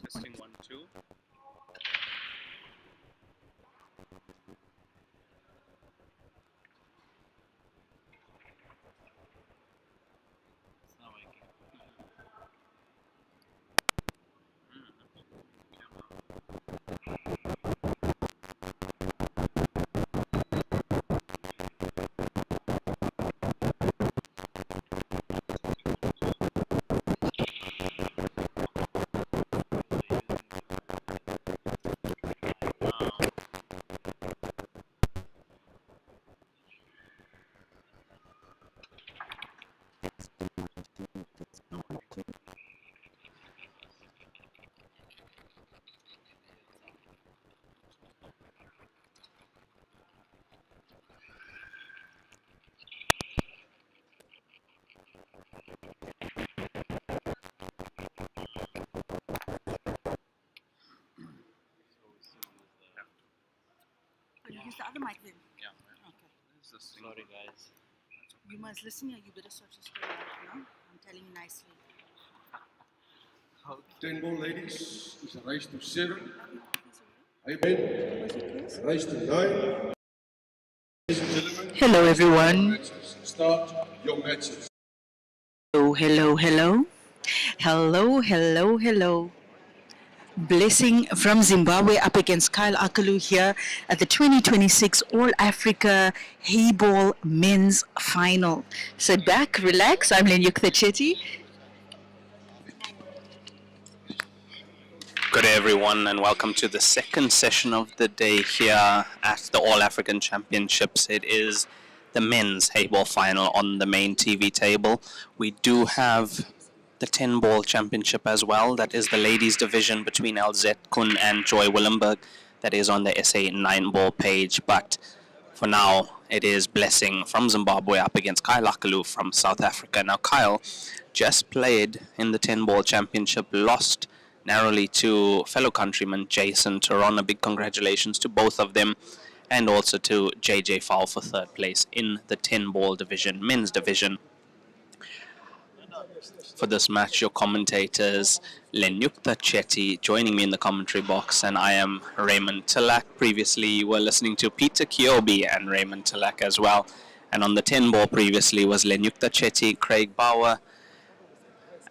Testing 1, 2. It's not working. Use the other mic then. Yeah. Okay. This is a single. Sorry guys. You must listen here. You better sort your story out, no? I'm telling you nicely. 10 ball, ladies, is a race to 7. Heyball, race to 9. Ladies and gentlemen, Hello, everyone. start your matches. Hello, hello, hello. Hello, hello, hello. Blessing from Zimbabwe up against Kyle Akalu here at the 2026 All Africa Heyball Men's Final. Sit back, relax. I'm Lenyuk Chetty. Good day everyone and welcome to the second session of the day here at the All African Championships. It is the men's Heyball final on the main TV table. We do have the 10 ball championship as well. That is the ladies division between LZ Kun and Joy Willenberg. That is on the SA 9 ball page. But for now, it is Blessing from Zimbabwe up against Kyle Akalu from South Africa. Now Kyle just played in the 10 ball championship, lost narrowly to fellow countryman Jason Turon. A big congratulations to both of them, and also to JJ Fowl for third place in the 10 ball division, men's division. For this match, your commentators Lenyukta Chetty joining me in the commentary box, and I am Raymond Tilak. Previously you were listening to Peter Kiobi and Raymond Tilak as well, and on the 10 ball previously was Lenyukta Chetty, Craig Bauer,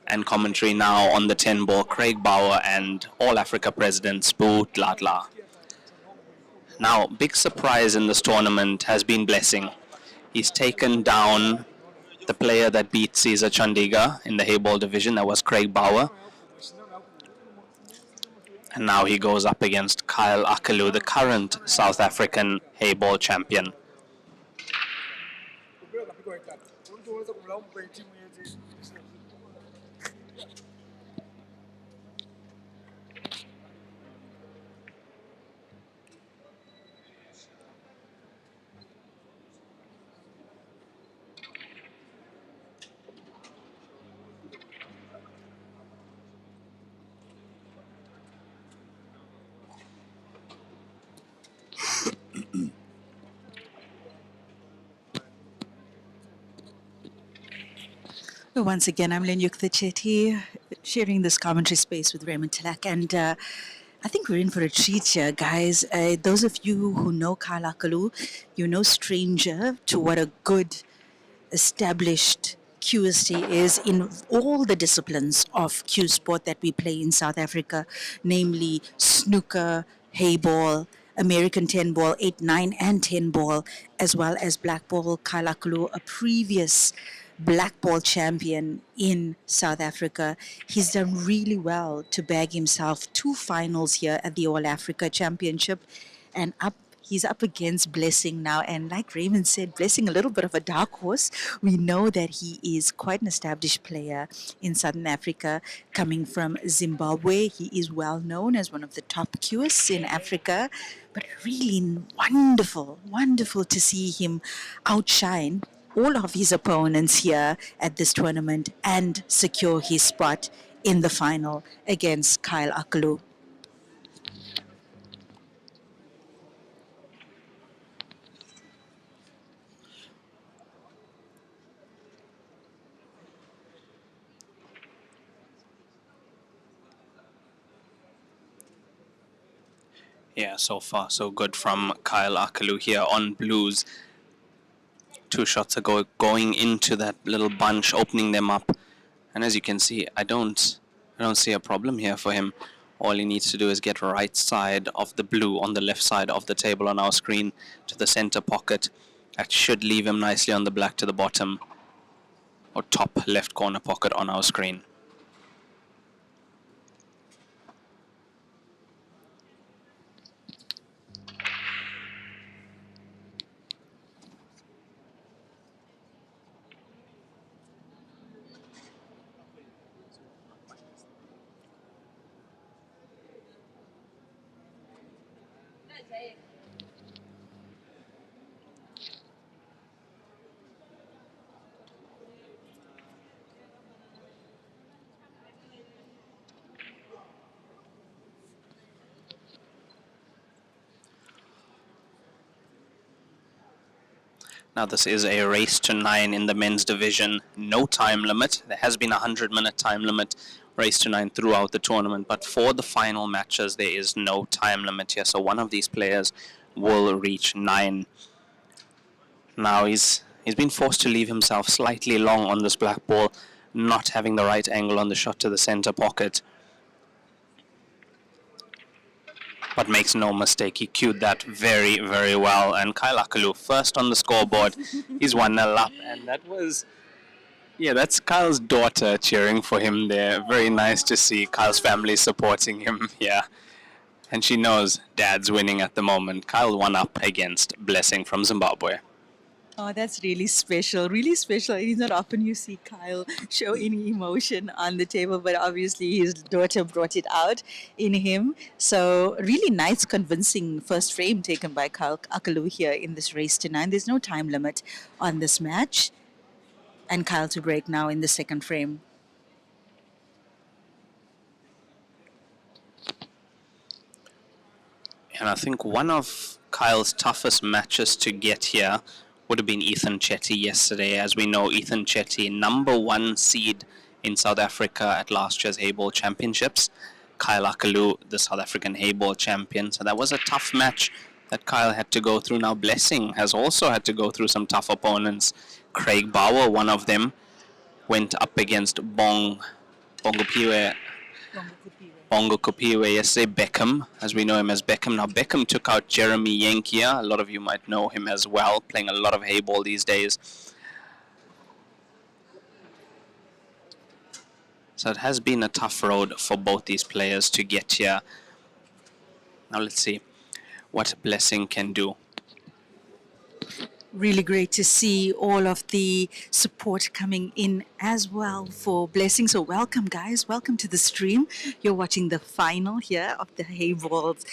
and commentary now on the 10 ball, Craig Bauer and All Africa President Spoo Tlatla. Now, big surprise in this tournament has been Blessing. He's taken down the player that beat Caesar Chandiga in the Heyball division. That was Craig Bauer. And now he goes up against Kyle Akalu, the current South African Heyball champion. Once again, I'm Lenyuk Chetty, sharing this commentary space with Raymond Tilak, and I think we're in for a treat here, guys. Those of you who know Kyle Akalu, you're no stranger to what a good, established QST is in all the disciplines of Q sport that we play in South Africa, namely snooker, Heyball, American 10 ball, 8, 9, and 10 ball, as well as black ball. Kyle Akalu, a previous black ball champion in South Africa. He's done really well to bag himself 2 finals here at the All Africa Championship, and he's up against Blessing now. And like Raymond said, Blessing, a little bit of a dark horse. We know that he is quite an established player in Southern Africa, coming from Zimbabwe. He is well known as one of the top QS in Africa, but really wonderful to see him outshine all of his opponents here at this tournament and secure his spot in the final against Kyle Akalu. Yeah, so far so good from Kyle Akalu here on blues. 2 shots ago, going into that little bunch, opening them up. And as you can see, I don't see a problem here for him. All he needs to do is get right side of the blue on the left side of the table on our screen to the center pocket. That should leave him nicely on the black to the bottom or top left corner pocket on our screen. Now this is a race to 9 in the men's division. No time limit. There has been a 100-minute time limit, race to 9 throughout the tournament. But for the final matches, there is no time limit here. So one of these players will reach 9. Now he's been forced to leave himself slightly long on this black ball, not having the right angle on the shot to the center pocket. But makes no mistake, he cued that very, very well. And Kyle Akalu first on the scoreboard. He's 1-0 up. And that was, yeah, that's Kyle's daughter cheering for him there. Very nice to see Kyle's family supporting him here. And she knows Dad's winning at the moment. Kyle 1 up against Blessing from Zimbabwe. Oh, that's really special. Really special. It's not often you see Kyle show any emotion on the table, but obviously his daughter brought it out in him. So really nice, convincing first frame taken by Kyle Akalu here in this race to 9. There's no time limit on this match. And Kyle to break now in the second frame. And I think one of Kyle's toughest matches to get here would have been Ethan Chetty yesterday. As we know, Ethan Chetty, #1 seed in South Africa at last year's Heyball Championships. Kyle Akalu, the South African Heyball champion. So that was a tough match that Kyle had to go through. Now Blessing has also had to go through some tough opponents. Craig Bauer, one of them, went up against Bongo Kupiwe yesterday. Beckham, as we know him as Beckham. Now Beckham took out Jeremy Yankia. A lot of you might know him as well, playing a lot of Heyball these days. So it has been a tough road for both these players to get here. Now let's see what Blessing can do. Really great to see all of the support coming in as well for Blessing. So welcome, guys. Welcome to the stream. You're watching the final here of the Heyballs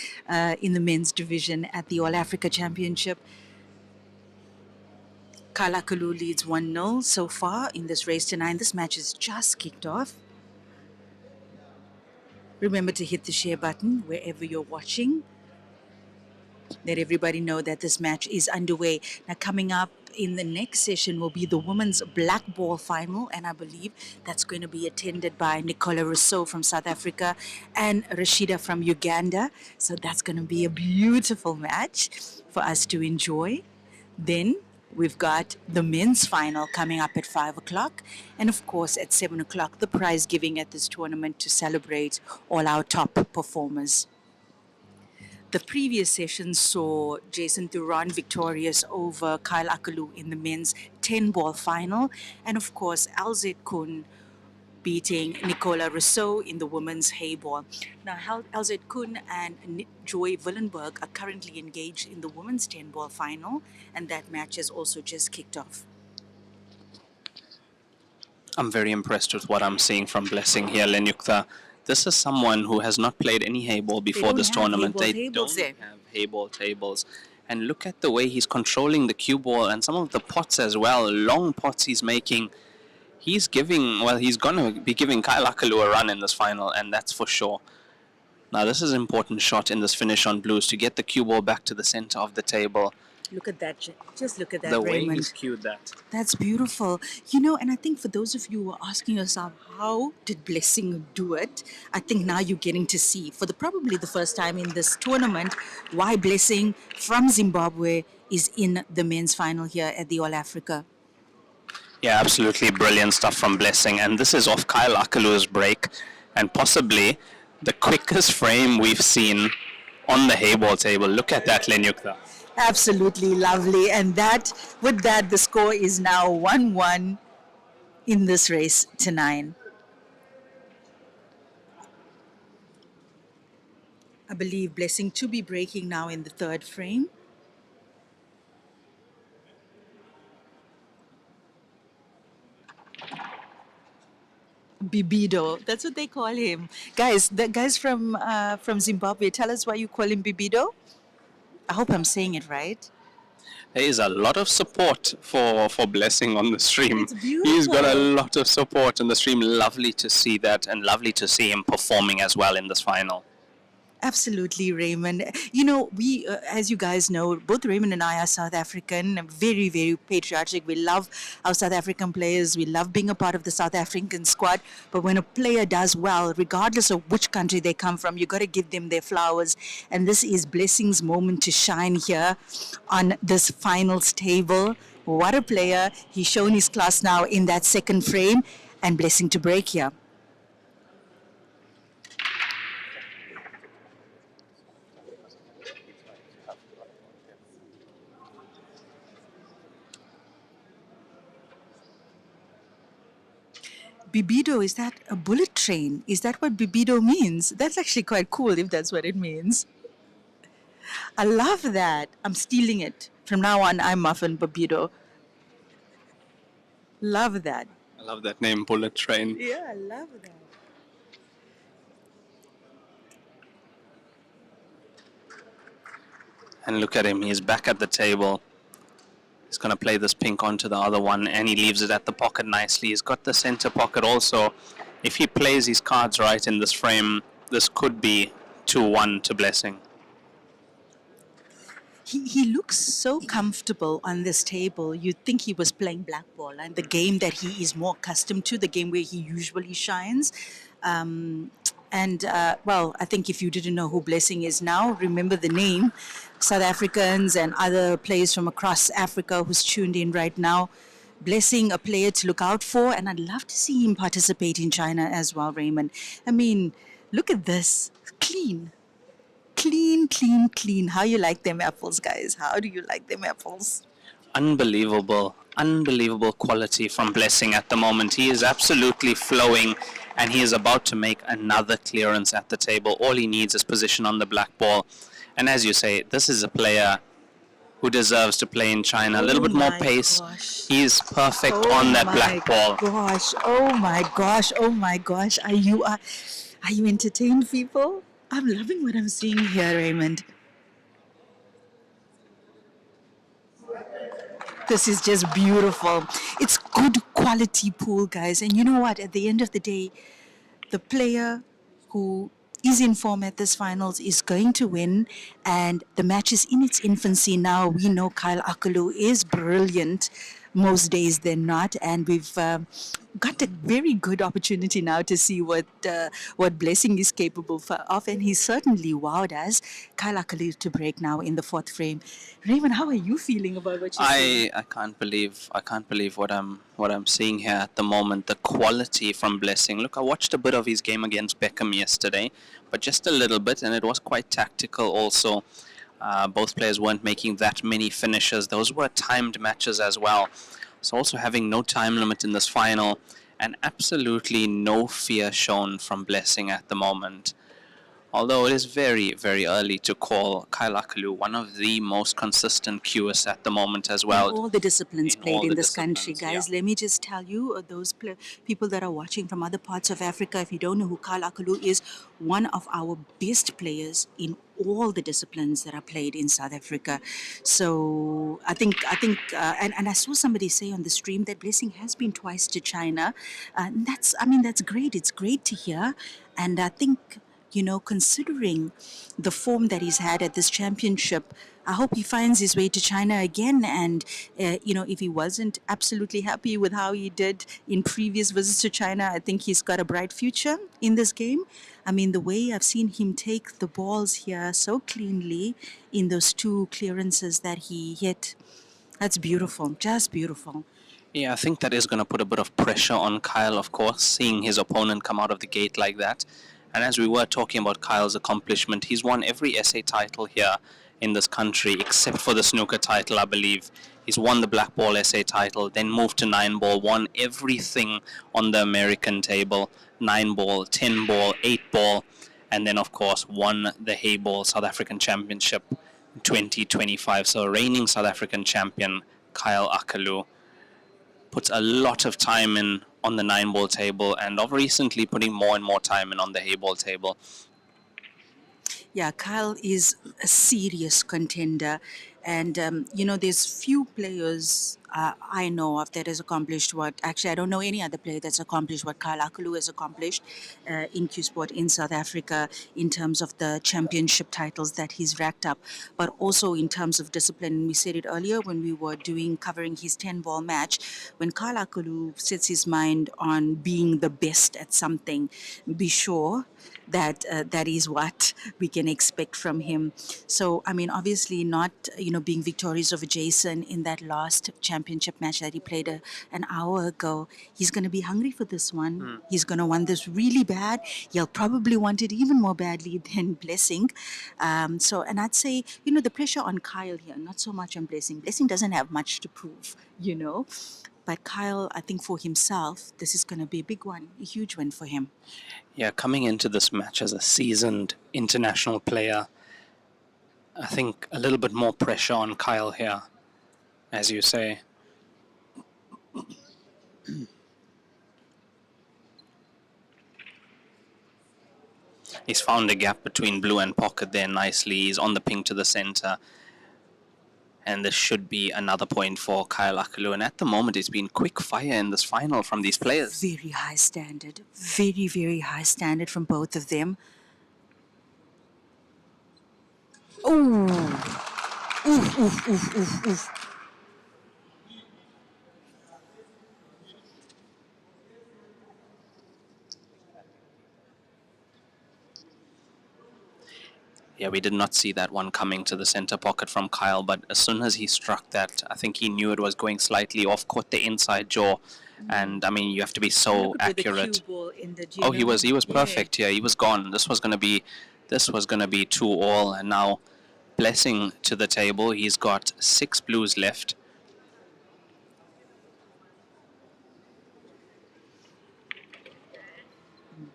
in the men's division at the All Africa Championship. Kyle Akalu leads 1-0 so far in this race to 9. This match has just kicked off. Remember to hit the share button wherever you're watching. Let everybody know that this match is underway. Now coming up in the next session will be the women's black ball final, and I believe that's going to be attended by Nicola Rousseau from South Africa and Rashida from Uganda. So that's going to be a beautiful match for us to enjoy. Then we've got the men's final coming up at 5 o'clock. And of course at 7 o'clock, the prize giving at this tournament to celebrate all our top performers. The previous session saw Jason Thuron victorious over Kyle Akalu in the men's 10-ball final. And of course, LZ Kun beating Nicola Rousseau in the women's Heyball. Now, LZ Kun and Joy Willenberg are currently engaged in the women's 10-ball final, and that match has also just kicked off. I'm very impressed with what I'm seeing from Blessing here, Lenyukta. This is someone who has not played any Heyball before this tournament. They don't have Heyball tables. And look at the way he's controlling the cue ball and some of the pots as well. Long pots he's making. He's going to be giving Kyle Akalu a run in this final, and that's for sure. Now, this is an important shot in this finish on blues to get the cue ball back to the center of the table. Look at that. Just look at that, The way Raymond. he's cued that. That's beautiful. You know, and I think for those of you who are asking yourself, how did Blessing do it? I think now you're getting to see, for probably the first time in this tournament, why Blessing from Zimbabwe is in the men's final here at the All Africa. Yeah, absolutely brilliant stuff from Blessing. And this is off Kyle Akalu's break, and possibly the quickest frame we've seen on the Heyball table. Look at that, Lenyukta. Absolutely lovely. And with that, the score is now 1-1 in this race to 9. I believe Blessing to be breaking now in the third frame. Bibido, that's what they call him. Guys, the guys from Zimbabwe, tell us why you call him Bibido. I hope I'm saying it right. There is a lot of support for Blessing on the stream. It's beautiful. He's got a lot of support on the stream. Lovely to see that, and lovely to see him performing as well in this final. Absolutely, Raymond. You know, we, as you guys know, both Raymond and I are South African, very, very patriotic. We love our South African players. We love being a part of the South African squad. But when a player does well, regardless of which country they come from, you got to give them their flowers. And this is Blessing's moment to shine here on this finals table. What a player. He's shown his class now in that second frame, and Blessing to break here. Bibido, is that a bullet train? Is that what Bibido means? That's actually quite cool if that's what it means. I love that. I'm stealing it. From now on, I'm Muffin Bibido. Love that. I love that name, Bullet Train. Yeah, I love that. And look at him, he's back at the table. He's going to play this pink onto the other one, and he leaves it at the pocket nicely. He's got the center pocket also. If he plays his cards right in this frame, this could be 2-1 to Blessing. He looks so comfortable on this table. You'd think he was playing black ball, and the game that he is more accustomed to, the game where he usually shines. Well, I think if you didn't know who Blessing is now, remember the name. South Africans and other players from across Africa who's tuned in right now. Blessing, a player to look out for, and I'd love to see him participate in China as well, Raymond. I mean, look at this. Clean. Clean, clean, clean. How you like them apples, guys? How do you like them apples? Unbelievable quality from Blessing at the moment. He is absolutely flowing, and he is about to make another clearance at the table. All he needs is position on the black ball. And as you say, this is a player who deserves to play in China. A little bit more pace. Gosh. He is perfect on that black ball. Oh my gosh. Are you entertained, people? I'm loving what I'm seeing here, Raymond. This is just beautiful. It's good quality pool, guys. And you know what? At the end of the day, the player who is in form at this finals is going to win, and the match is in its infancy now. We know Kyle Akalu is brilliant most days than not, and we've got a very good opportunity now to see what Blessing is capable of, and he's certainly wowed us. Kyle Akalu to break now in the fourth frame. Raymond, how are you feeling about what you're seeing? I can't believe what I'm seeing here at the moment. The quality from Blessing. Look, I watched a bit of his game against Beckham yesterday, but just a little bit, and it was quite tactical also. Both players weren't making that many finishes. Those were timed matches as well. So also having no time limit in this final, and absolutely no fear shown from Blessing at the moment. Although it is very, very early to call Kyle Akalu one of the most consistent cuers at the moment as well. In all the disciplines In played all in the this country, disciplines, guys. yeah. Let me just tell you, those people that are watching from other parts of Africa, if you don't know who Karl Akalu is, one of our best players in all the disciplines that are played in South Africa. So and I saw somebody say on the stream that Blessing has been twice to China. That's great. It's great to hear, and I think, considering the form that he's had at this championship, I hope he finds his way to China again. And, if he wasn't absolutely happy with how he did in previous visits to China, I think he's got a bright future in this game. I mean, the way I've seen him take the balls here so cleanly in those two clearances that he hit, that's beautiful, just beautiful. Yeah, I think that is going to put a bit of pressure on Kyle, of course, seeing his opponent come out of the gate like that. And as we were talking about Kyle's accomplishment, he's won every SA title here in this country except for the snooker title, I believe. He's won the black ball SA title, then moved to 9-ball, won everything on the American table, 9-ball, 10-ball, 8-ball, and then, of course, won the Heyball South African Championship 2025. So reigning South African champion, Kyle Akalu, puts a lot of time in on the 9-ball table, and of recently putting more and more time in on the Heyball table. Yeah, Kyle is a serious contender. And, there's few players I know of that has accomplished actually, I don't know any other player that's accomplished what Kyle Akalu has accomplished in Q Sport in South Africa in terms of the championship titles that he's racked up, but also in terms of discipline. We said it earlier when we were covering his 10-ball match. When Kyle Akalu sets his mind on being the best at something, be sure that that is what we can expect from him. So, I mean, obviously not, being victorious over Jason in that last championship match that he played an hour ago. He's going to be hungry for this one. He's going to want this really bad. He'll probably want it even more badly than Blessing. And I'd say, the pressure on Kyle here, not so much on Blessing. Blessing doesn't have much to prove. But Kyle, I think for himself, this is going to be a big one, a huge win for him. Yeah, coming into this match as a seasoned international player, I think a little bit more pressure on Kyle here, as you say. He's found a gap between blue and pocket there nicely. He's on the ping to the center. And this should be another point for Kyle Akalu. And at the moment, it's been quick fire in this final from these players. Very high standard. Very, very high standard from both of them. Oh! Oof, oof, oof, oof, oof. Yeah, we did not see that one coming to the center pocket from Kyle, but as soon as he struck that, I think he knew it was going slightly off, caught the inside jaw, and I mean, you have to be so accurate. Oh, he was perfect. Yeah, he was gone. This was gonna be 2-all, and now Blessing to the table. He's got 6 blues left.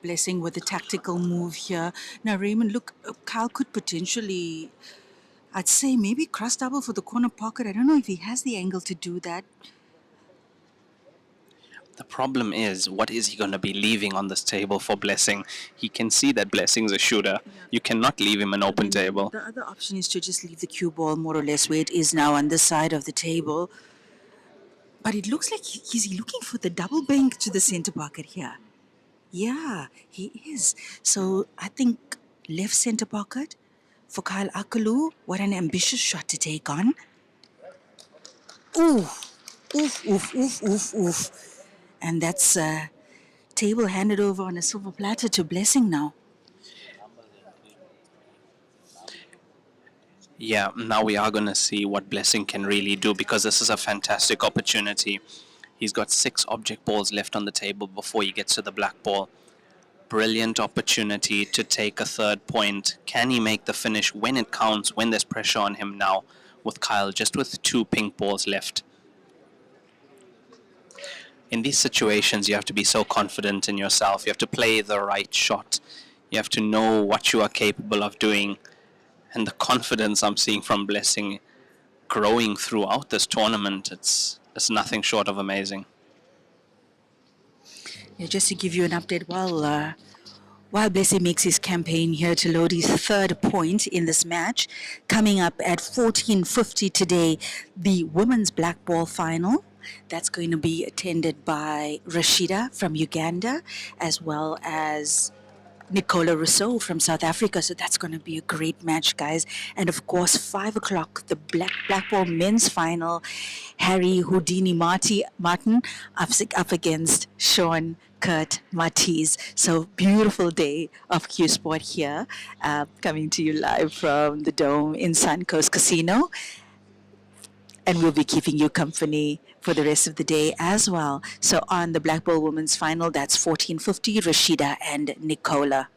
Blessing with a tactical move here. Now, Raymond, look, Kyle could potentially, I'd say maybe cross double for the corner pocket. I don't know if he has the angle to do that. The problem is, what is he going to be leaving on this table for Blessing? He can see that Blessing's a shooter. You cannot leave him an open table. The other option is to just leave the cue ball more or less where it is now on this side of the table. But it looks like he's looking for the double bank to the center pocket here. Yeah, he is. So I think left center pocket for Kyle Akalu. What an ambitious shot to take on. Ooh, oof, oof, oof, oof, oof. And that's table handed over on a silver platter to Blessing now. Yeah, now we are going to see what Blessing can really do, because this is a fantastic opportunity. He's got 6 object balls left on the table before he gets to the black ball. Brilliant opportunity to take a 3rd point. Can he make the finish when it counts, when there's pressure on him now, with Kyle just with 2 pink balls left? In these situations, you have to be so confident in yourself. You have to play the right shot. You have to know what you are capable of doing, and the confidence I'm seeing from Blessing growing throughout this tournament, it's nothing short of amazing. Yeah, just to give you an update, while Blessing makes his campaign here to load his third point in this match, coming up at 14:50 today, the women's black ball final. That's going to be attended by Rashida from Uganda, as well as Nicola Rousseau from South Africa. So that's going to be a great match, guys. And of course, 5 o'clock, the black ball men's final. Harry Houdini Martin up against Sean Kurt Matiz. So beautiful day of Q Sport here, coming to you live from the Dome in Suncoast Casino. And we'll be keeping you company for the rest of the day as well. So on the Black Ball Women's Final, that's 14:50, Rashida and Nicola.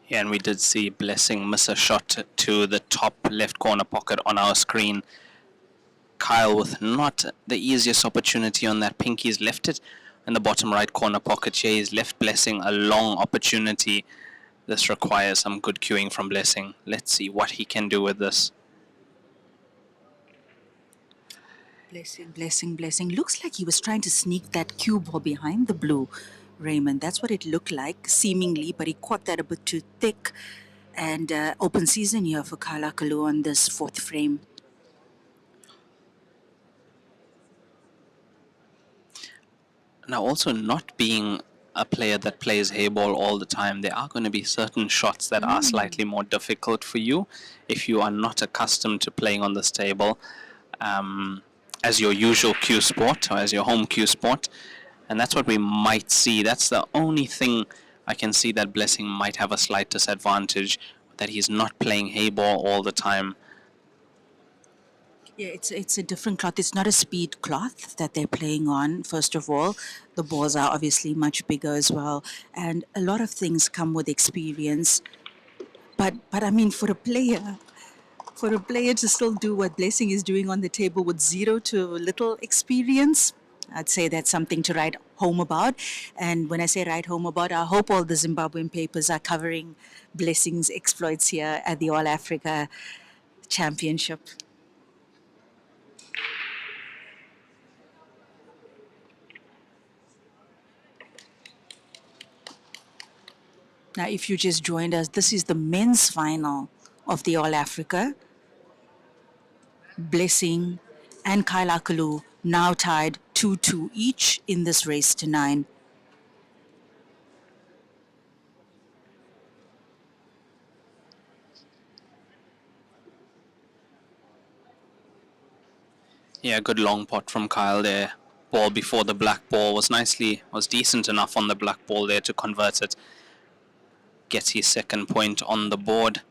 Yeah, and we did see Blessing miss a shot to the top left corner pocket on our screen. Kyle with not the easiest opportunity on that pink. He's left it in the bottom right corner pocket here. He's left Blessing a long opportunity. This requires some good cueing from Blessing. Let's see what he can do with this. Blessing. Looks like he was trying to sneak that cue ball behind the blue, Raymond. That's what it looked like, seemingly, but he caught that a bit too thick. And open season here for Kala Kalu on this fourth frame. Now, also not being a player that plays Heyball all the time, there are going to be certain shots that are slightly more difficult for you if you are not accustomed to playing on this table as your usual cue sport or as your home cue sport. And that's what we might see. That's the only thing I can see that Blessing might have a slight disadvantage, that he's not playing Heyball all the time. Yeah, it's a different cloth. It's not a speed cloth that they're playing on, first of all. The balls are obviously much bigger as well. And a lot of things come with experience. But I mean, for a player to still do what Blessing is doing on the table with zero to little experience, I'd say that's something to write home about. And when I say write home about, I hope all the Zimbabwean papers are covering Blessing's exploits here at the All Africa Championship. Now, if you just joined us, this is the men's final of the All Africa. Blessing and Kaila Kalu now tied 2-2 each in this race to 9. Yeah, good long pot from Kyle there. Ball before the black ball was decent enough on the black ball there to convert it. Gets his second point on the board.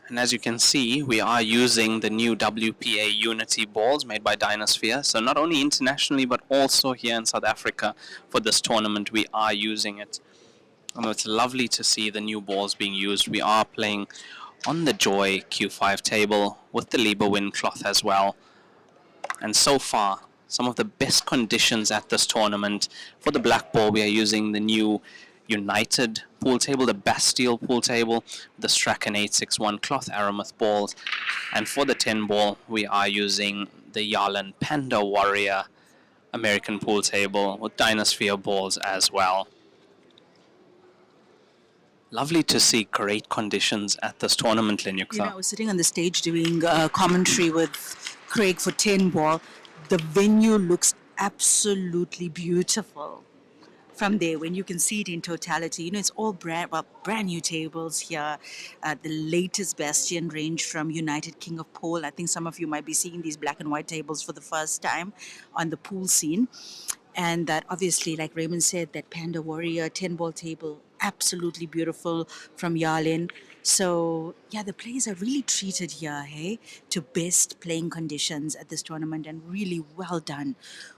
And as you can see, we are using the new WPA Unity balls made by Dynasphere. So not only internationally, but also here in South Africa for this tournament, we are using it. And it's lovely to see the new balls being used. We are playing on the Joy Q5 table with the Lieberwind cloth as well. And so far, some of the best conditions at this tournament. For the black ball, we are using the new United pool table, the Bastille pool table, the Strachan 861 cloth Aramuth balls. And for the 10 ball, we are using the Yarland Panda Warrior American pool table with Dynasphere balls as well. Lovely to see great conditions at this tournament, Lenyukta. You know, I was sitting on the stage doing commentary with Craig for 10 ball. The venue looks absolutely beautiful from there when you can see it in totality. You know, it's all brand new tables here. The latest Bastion range from United King of Pole. I think some of you might be seeing these black and white tables for the first time on the pool scene. And that obviously, like Raymond said, that Panda Warrior 10 ball table, absolutely beautiful from Yarlin. So, yeah, the players are really treated here, hey, to best playing conditions at this tournament, and really well done.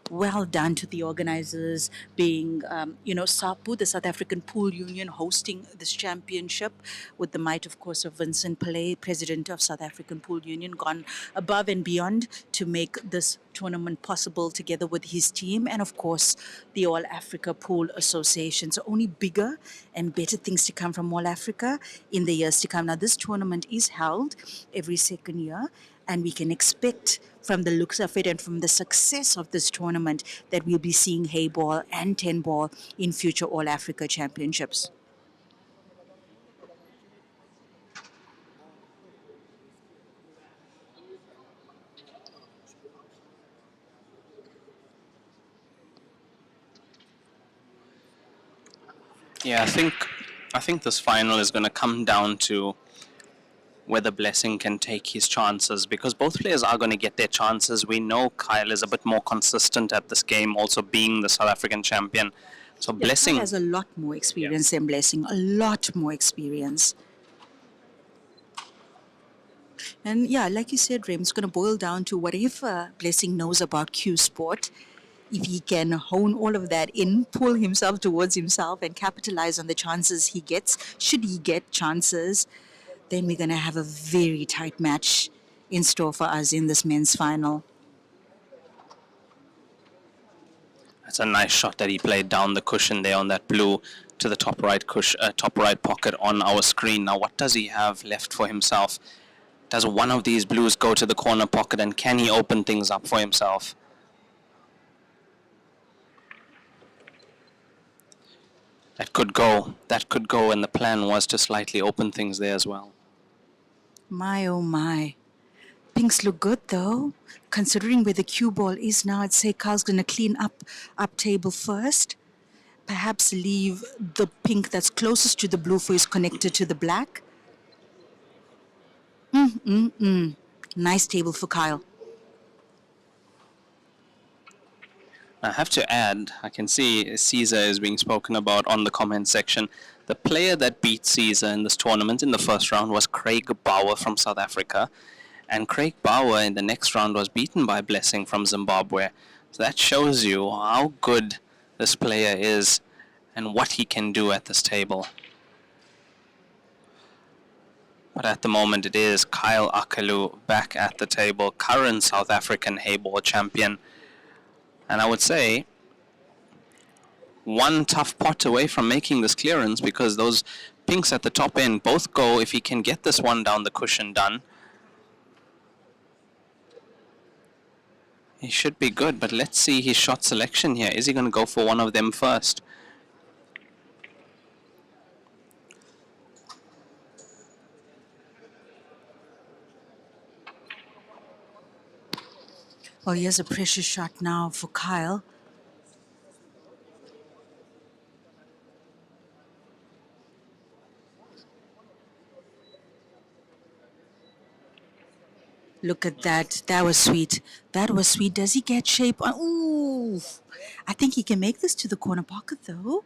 Well done to the organizers, being, SAPU, the South African Pool Union, hosting this championship with the might, of course, of Vincent Pillay, president of South African Pool Union, gone above and beyond to make this tournament possible together with his team, and of course the All Africa Pool Association. So only bigger and better things to come from All Africa in the years to come. Now this tournament is held every second year, and we can expect from the looks of it and from the success of this tournament that we'll be seeing Heyball and 10 ball in future All Africa Championships. Yeah, I think this final is going to come down to whether Blessing can take his chances, because both players are going to get their chances. We know Kyle is a bit more consistent at this game, also being the South African champion. So Yeah, Kyle Blessing, has a lot more experience than Blessing, a lot more experience. And yeah, like you said, Rem, it's going to boil down to whatever Blessing knows about Q Sport. If he can hone all of that in, pull himself towards himself, and capitalize on the chances he gets, should he get chances, then we're going to have a very tight match in store for us in this men's final. that's a nice shot that he played down the cushion there on that blue to the top right pocket on our screen. Now, what does he have left for himself? Does one of these blues go to the corner pocket, and can he open things up for himself? That could go. That could go, and the plan was to slightly open things there as well. My oh my. Pinks look good though. Considering where the cue ball is now, I'd say Carl's going to clean up table first. Perhaps leave the pink that's closest to the blue for his connector to the black. Nice table for Kyle. I have to add, I can see Caesar is being spoken about on the comment section. The player that beat Caesar in this tournament in the first round was Craig Bauer from South Africa. And Craig Bauer in the next round was beaten by Blessing from Zimbabwe. So that shows you how good this player is and what he can do at this table. But at the moment it is Kyle Akalu back at the table, current South African Heyball champion. And I would say one tough pot away from making this clearance, because those pinks at the top end both go if he can get this one down the cushion done. He should be good, but let's see his shot selection here. Is he going to go for one of them first? Oh, here's a precious shot now for Kyle. Look at that. That was sweet. That was sweet. Does he get shape on? Ooh. I think he can make this to the corner pocket though.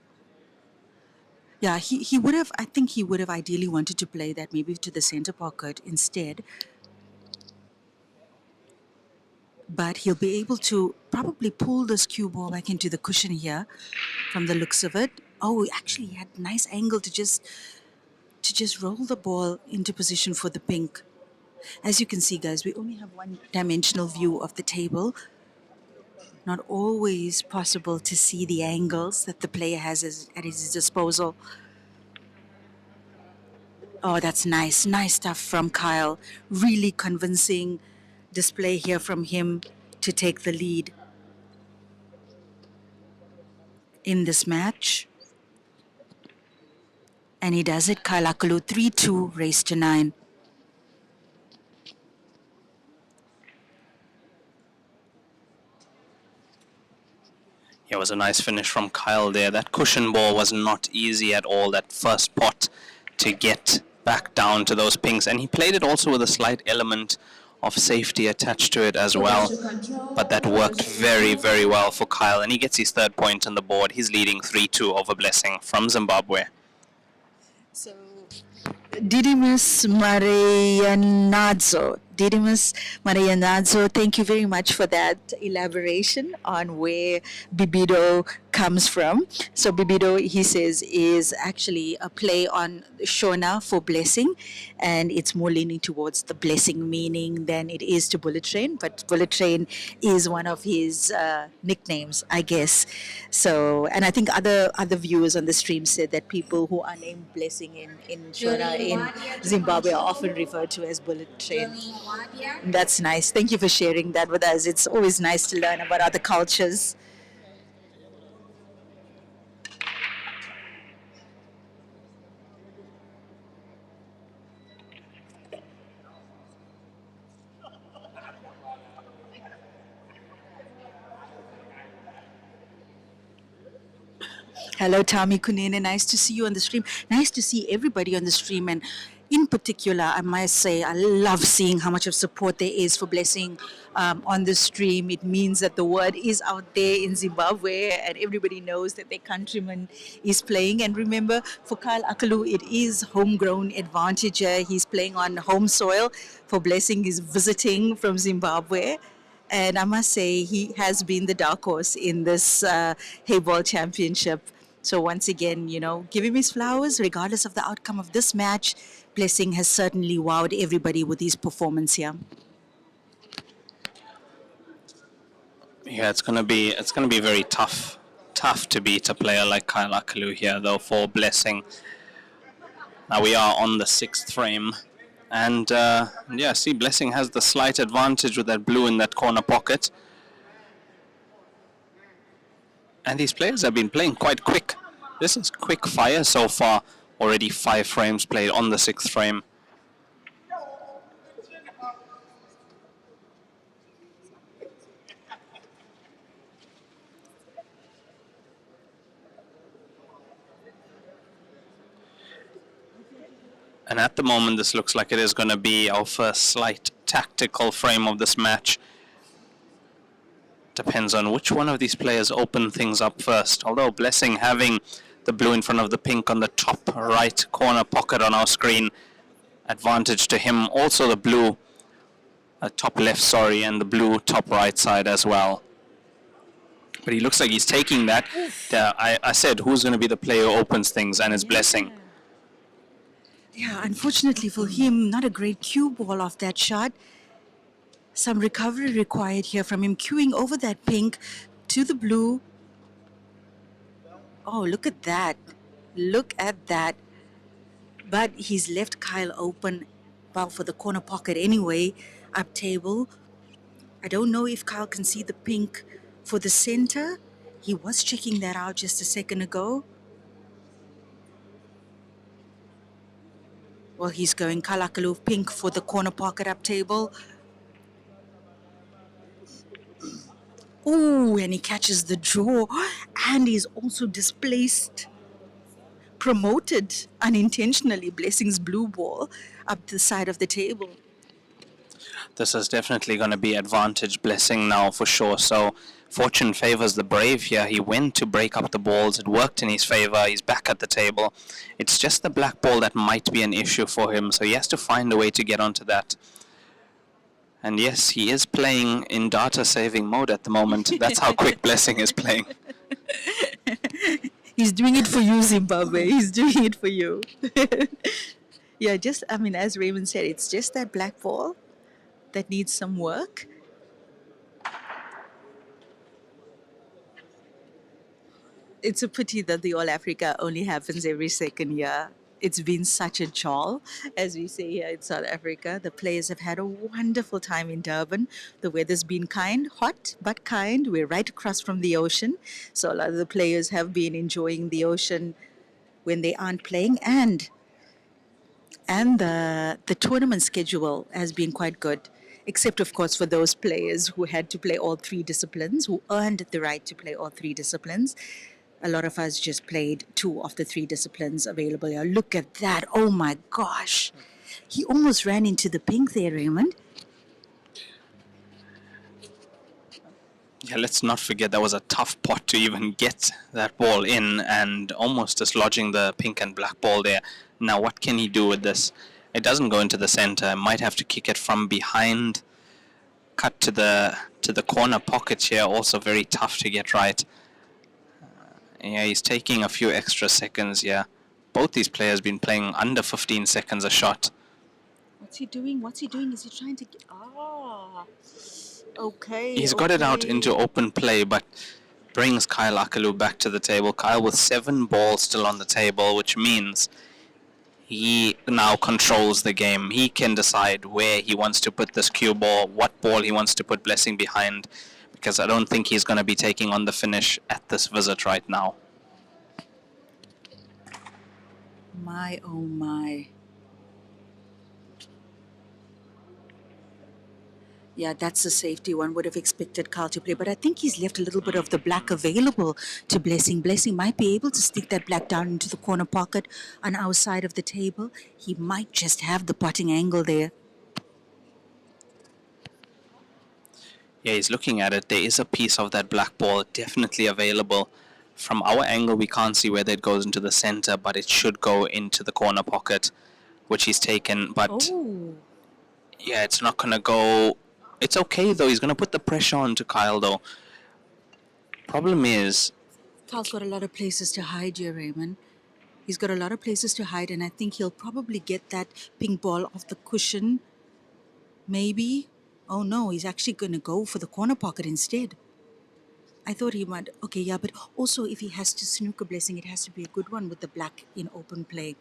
Yeah, he would have, I think he would have ideally wanted to play that maybe to the center pocket instead. But he'll be able to probably pull this cue ball back into the cushion here from the looks of it. Oh, actually he had a nice angle to just roll the ball into position for the pink. As you can see, guys, we only have one-dimensional view of the table. Not always possible to see the angles that the player has at his disposal. Oh, that's nice. Nice stuff from Kyle. Really convincing display here from him to take the lead in this match. And he does it. Kyle Akalu 3-2, race to 9. It was a nice finish from Kyle there. That cushion ball was not easy at all, that first pot, to get back down to those pinks. And he played it also with a slight element of safety attached to it as well. But that worked very, very well for Kyle. And he gets his third point on the board. He's leading 3-2 over Blessing from Zimbabwe. So Didymus Marianadzo. Didymus Marianadzo, thank you very much for that elaboration on where Bibido comes from. So Bibido, he says, is actually a play on Shona for blessing, and it's more leaning towards the blessing meaning than it is to Bullet Train, but Bullet Train is one of his nicknames, I guess. So, and I think other viewers on the stream said that people who are named Blessing in Shona in Zimbabwe are often referred to as Bullet Train. That's nice. Thank you for sharing that with us. It's always nice to learn about other cultures. Hello, Tami Kunene. Nice to see you on the stream. Nice to see everybody on the stream. And in particular, I must say, I love seeing how much of support there is for Blessing on the stream. It means that the word is out there in Zimbabwe and everybody knows that their countryman is playing. And remember, for Kyle Akalu, it is homegrown advantage. He's playing on home soil. For Blessing, he's visiting from Zimbabwe. And I must say, he has been the dark horse in this Heyball championship. So once again, give him his flowers, regardless of the outcome of this match. Blessing has certainly wowed everybody with his performance here. Yeah, it's gonna be very tough to beat a player like Kyle Akalu here, though, for Blessing. Now we are on the 6th frame, and yeah, see, Blessing has the slight advantage with that blue in that corner pocket. And these players have been playing quite quick. This is quick fire so far. Already 5 frames played on the 6th frame. And at the moment, this looks like it is going to be our first slight tactical frame of this match. Depends on which one of these players open things up first. Although Blessing having the blue in front of the pink on the top right corner pocket on our screen, advantage to him. Also the blue top left, sorry, and the blue top right side as well. But he looks like he's taking that. I said, who's going to be the player who opens things, and it's Blessing. Yeah, unfortunately for him, not a great cue ball off that shot. Some recovery required here from him, cueing over that pink to the blue. Oh, look at that. Look at that. But he's left Kyle open, well, for the corner pocket anyway, up table. I don't know if Kyle can see the pink for the center. He was checking that out just a second ago. Well, he's going Kyle Akalu pink for the corner pocket up table. Ooh, and he catches the draw. And he's also displaced, promoted unintentionally, Blessing's blue ball up the side of the table. This is definitely going to be advantage Blessing now for sure. So fortune favors the brave here. He went to break up the balls. It worked in his favor. He's back at the table. It's just the black ball that might be an issue for him. So he has to find a way to get onto that. And yes, he is playing in data saving mode at the moment. That's how quick Blessing is playing. He's doing it for you, Zimbabwe. He's doing it for you. Yeah, as Raymond said, it's just that black ball that needs some work. It's a pity that the All Africa only happens every second year. It's been such a jol, as we say here in South Africa. The players have had a wonderful time in Durban. The weather's been kind, hot, but kind. We're right across from the ocean. So a lot of the players have been enjoying the ocean when they aren't playing. And the tournament schedule has been quite good, except, of course, for those players who had to play all 3 disciplines, who earned the right to play all 3 disciplines. A lot of us just played 2 of the 3 disciplines available here. Look at that. Oh, my gosh. He almost ran into the pink there, Raymond. Yeah, let's not forget that was a tough pot to even get that ball in and almost dislodging the pink and black ball there. Now, what can he do with this? It doesn't go into the center. Might have to kick it from behind. Cut to the corner pocket here. Also very tough to get right. Yeah, he's taking a few extra seconds. Yeah, both these players been playing under 15 seconds a shot. What's he doing? What's he doing? Is he trying to get... Okay. He's got it out into open play, but brings Kyle Akalu back to the table. Kyle with 7 balls still on the table, which means he now controls the game. He can decide where he wants to put this cue ball, what ball he wants to put Blessing behind, because I don't think he's going to be taking on the finish at this visit right now. My, oh my. Yeah, that's a safety. One would have expected Carl to play, but I think he's left a little bit of the black available to Blessing. Blessing might be able to stick that black down into the corner pocket on our side of the table. He might just have the potting angle there. Yeah, he's looking at it. There is a piece of that black ball definitely available. From our angle, we can't see whether it goes into the center, but it should go into the corner pocket, which he's taken. But yeah, it's not going to go. It's okay, though. He's going to put the pressure on to Kyle, though. Problem is, Kyle's got a lot of places to hide here, Raymond. He's got a lot of places to hide, and I think he'll probably get that pink ball off the cushion. Maybe. Oh no, he's actually going to go for the corner pocket instead. I thought he might. Okay, yeah, but also if he has to snooker Blessing, it has to be a good one with the black in open play.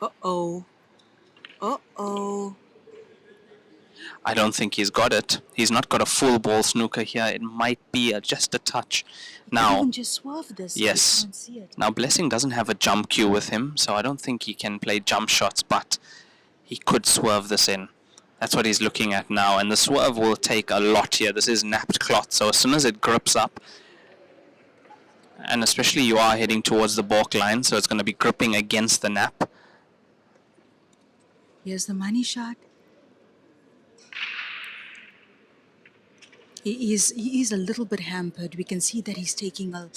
Uh-oh. Uh-oh. I don't think he's got it. He's not got a full ball snooker here. It might be just a touch. Now, Even just swerve this. yes. I can't see it. Now, Blessing doesn't have a jump cue with him, so I don't think he can play jump shots, but he could swerve this in. That's what he's looking at now, and the swerve will take a lot here. This is napped cloth, so as soon as it grips up, and especially you are heading towards the balk line, so it's going to be gripping against the nap. Here's the money shot. He is a little bit hampered. We can see that he's taking a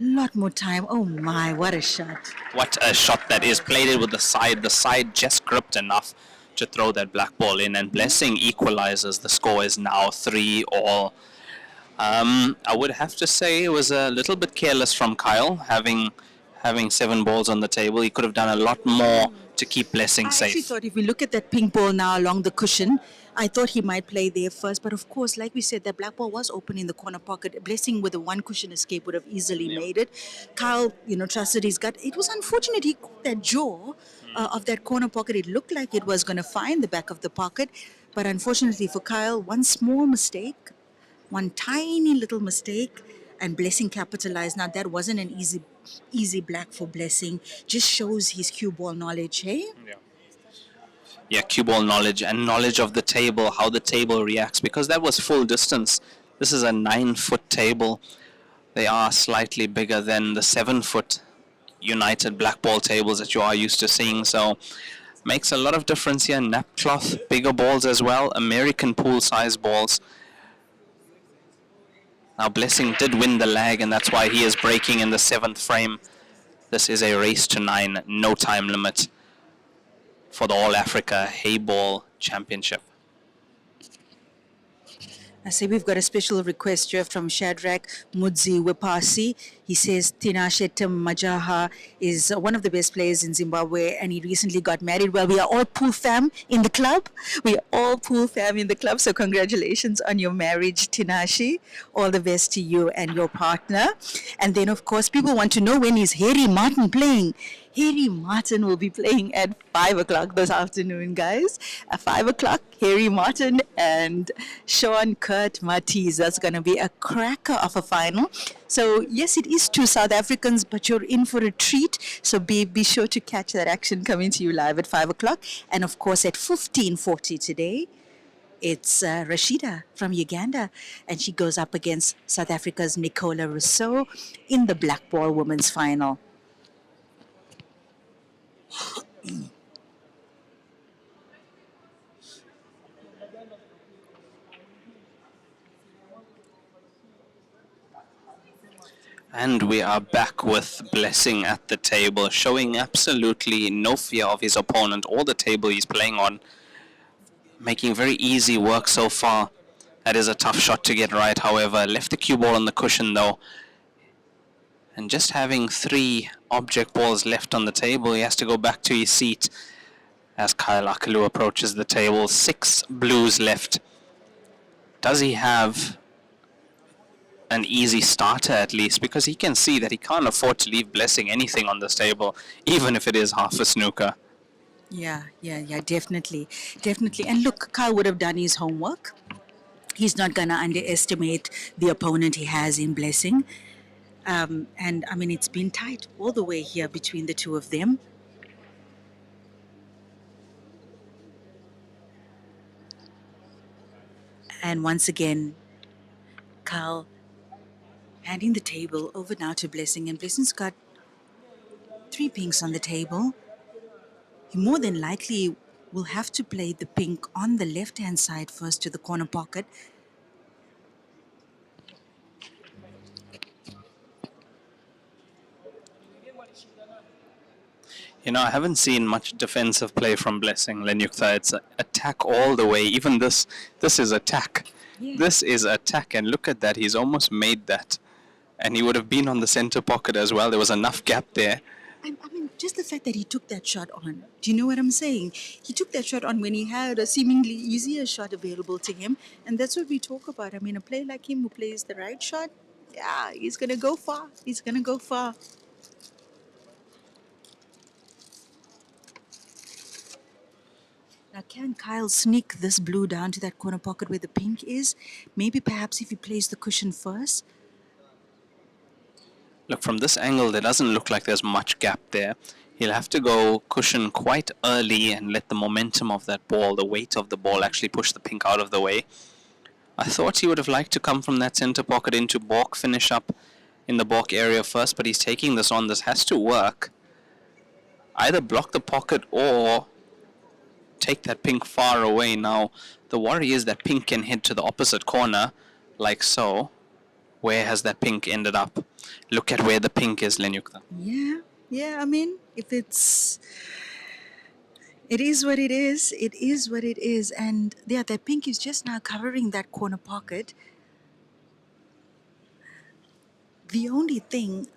lot more time. Oh my, what a shot. What a shot that is. Played it with the side. The side just gripped enough to throw that black ball in, and Blessing equalizes. The score is now 3-all. I would have to say it was a little bit careless from Kyle, having 7 balls on the table. He could have done a lot more to keep Blessing I safe. actually thought if we look at that pink ball now along the cushion, I thought he might play there first. But of course, like we said, that black ball was open in the corner pocket. Blessing with a one cushion escape would have easily made it. Kyle, trusted his gut. It was unfortunate he caught that jaw of that corner pocket. It looked like it was going to find the back of the pocket. But unfortunately for Kyle, one small mistake, one tiny little mistake, and Blessing capitalized. Now that wasn't an easy black for Blessing. Just shows his cue ball knowledge, hey? Yeah, cue ball knowledge and knowledge of the table, how the table reacts, because that was full distance. This is a 9-foot table. They are slightly bigger than the 7-foot United black ball tables that you are used to seeing, so makes a lot of difference here. Nap cloth, bigger balls as well, American pool size balls. Now Blessing did win the lag, and that's why he is breaking in the 7th frame. This is a race to 9, no time limit for the All Africa Heyball Championship. I say we've got a special request here from Shadrach Mudzi Wepasi. He says Tinashe Majaha is one of the best players in Zimbabwe, and he recently got married. Well, we are all pool fam in the club. We are all pool fam in the club. So congratulations on your marriage, Tinashe. All the best to you and your partner. And then, of course, people want to know when is Harry Martin playing. Harry Martin will be playing at 5 o'clock this afternoon, guys. At 5 o'clock, Harry Martin and Sean Kurt Matisse. That's going to be a cracker of a final. So, yes, it is 2 South Africans, but you're in for a treat. So be sure to catch that action coming to you live at 5 o'clock. And, of course, at 15:40 today, it's Rashida from Uganda, and she goes up against South Africa's Nicola Rousseau in the black ball women's final. And we are back with Blessing at the table, showing absolutely no fear of his opponent or the table he's playing on, making very easy work so far. That is a tough shot to get right, however. Left the cue ball on the cushion though. And just having 3 object balls left on the table, he has to go back to his seat as Kyle Akalu approaches the table. 6 blues left. Does he have an easy starter at least? Because he can see that he can't afford to leave Blessing anything on this table, even if it is half a snooker. Yeah, definitely. Definitely. And look, Kyle would have done his homework. He's not going to underestimate the opponent he has in Blessing. And I mean, it's been tight all the way here between the two of them. And once again, Kyle handing the table over now to Blessing. And Blessing's got 3 pinks on the table. He more than likely will have to play the pink on the left-hand side first to the corner pocket. You know, I haven't seen much defensive play from Blessing, Lenyukta. It's attack all the way. Even this is attack. Yeah. This is attack, and look at that. He's almost made that. And he would have been on the center pocket as well. There was enough gap there. I mean, just the fact that he took that shot on. Do you know what I'm saying? He took that shot on when he had a seemingly easier shot available to him. And that's what we talk about. I mean, a player like him who plays the right shot, yeah, he's going to go far. He's going to go far. Now, can Kyle sneak this blue down to that corner pocket where the pink is? Maybe perhaps if he plays the cushion first. Look, from this angle, there doesn't look like there's much gap there. He'll have to go cushion quite early and let the momentum of that ball, the weight of the ball, actually push the pink out of the way. I thought he would have liked to come from that center pocket into balk, finish up in the balk area first, but he's taking this on. This has to work. Either block the pocket or take that pink far away. Now, the worry is that pink can head to the opposite corner, like so. Where has that pink ended up? Look at where the pink is, Lenyukta. Yeah, I mean, if it's... It is what it is. It is what it is. And yeah, that pink is just now covering that corner pocket. The only thing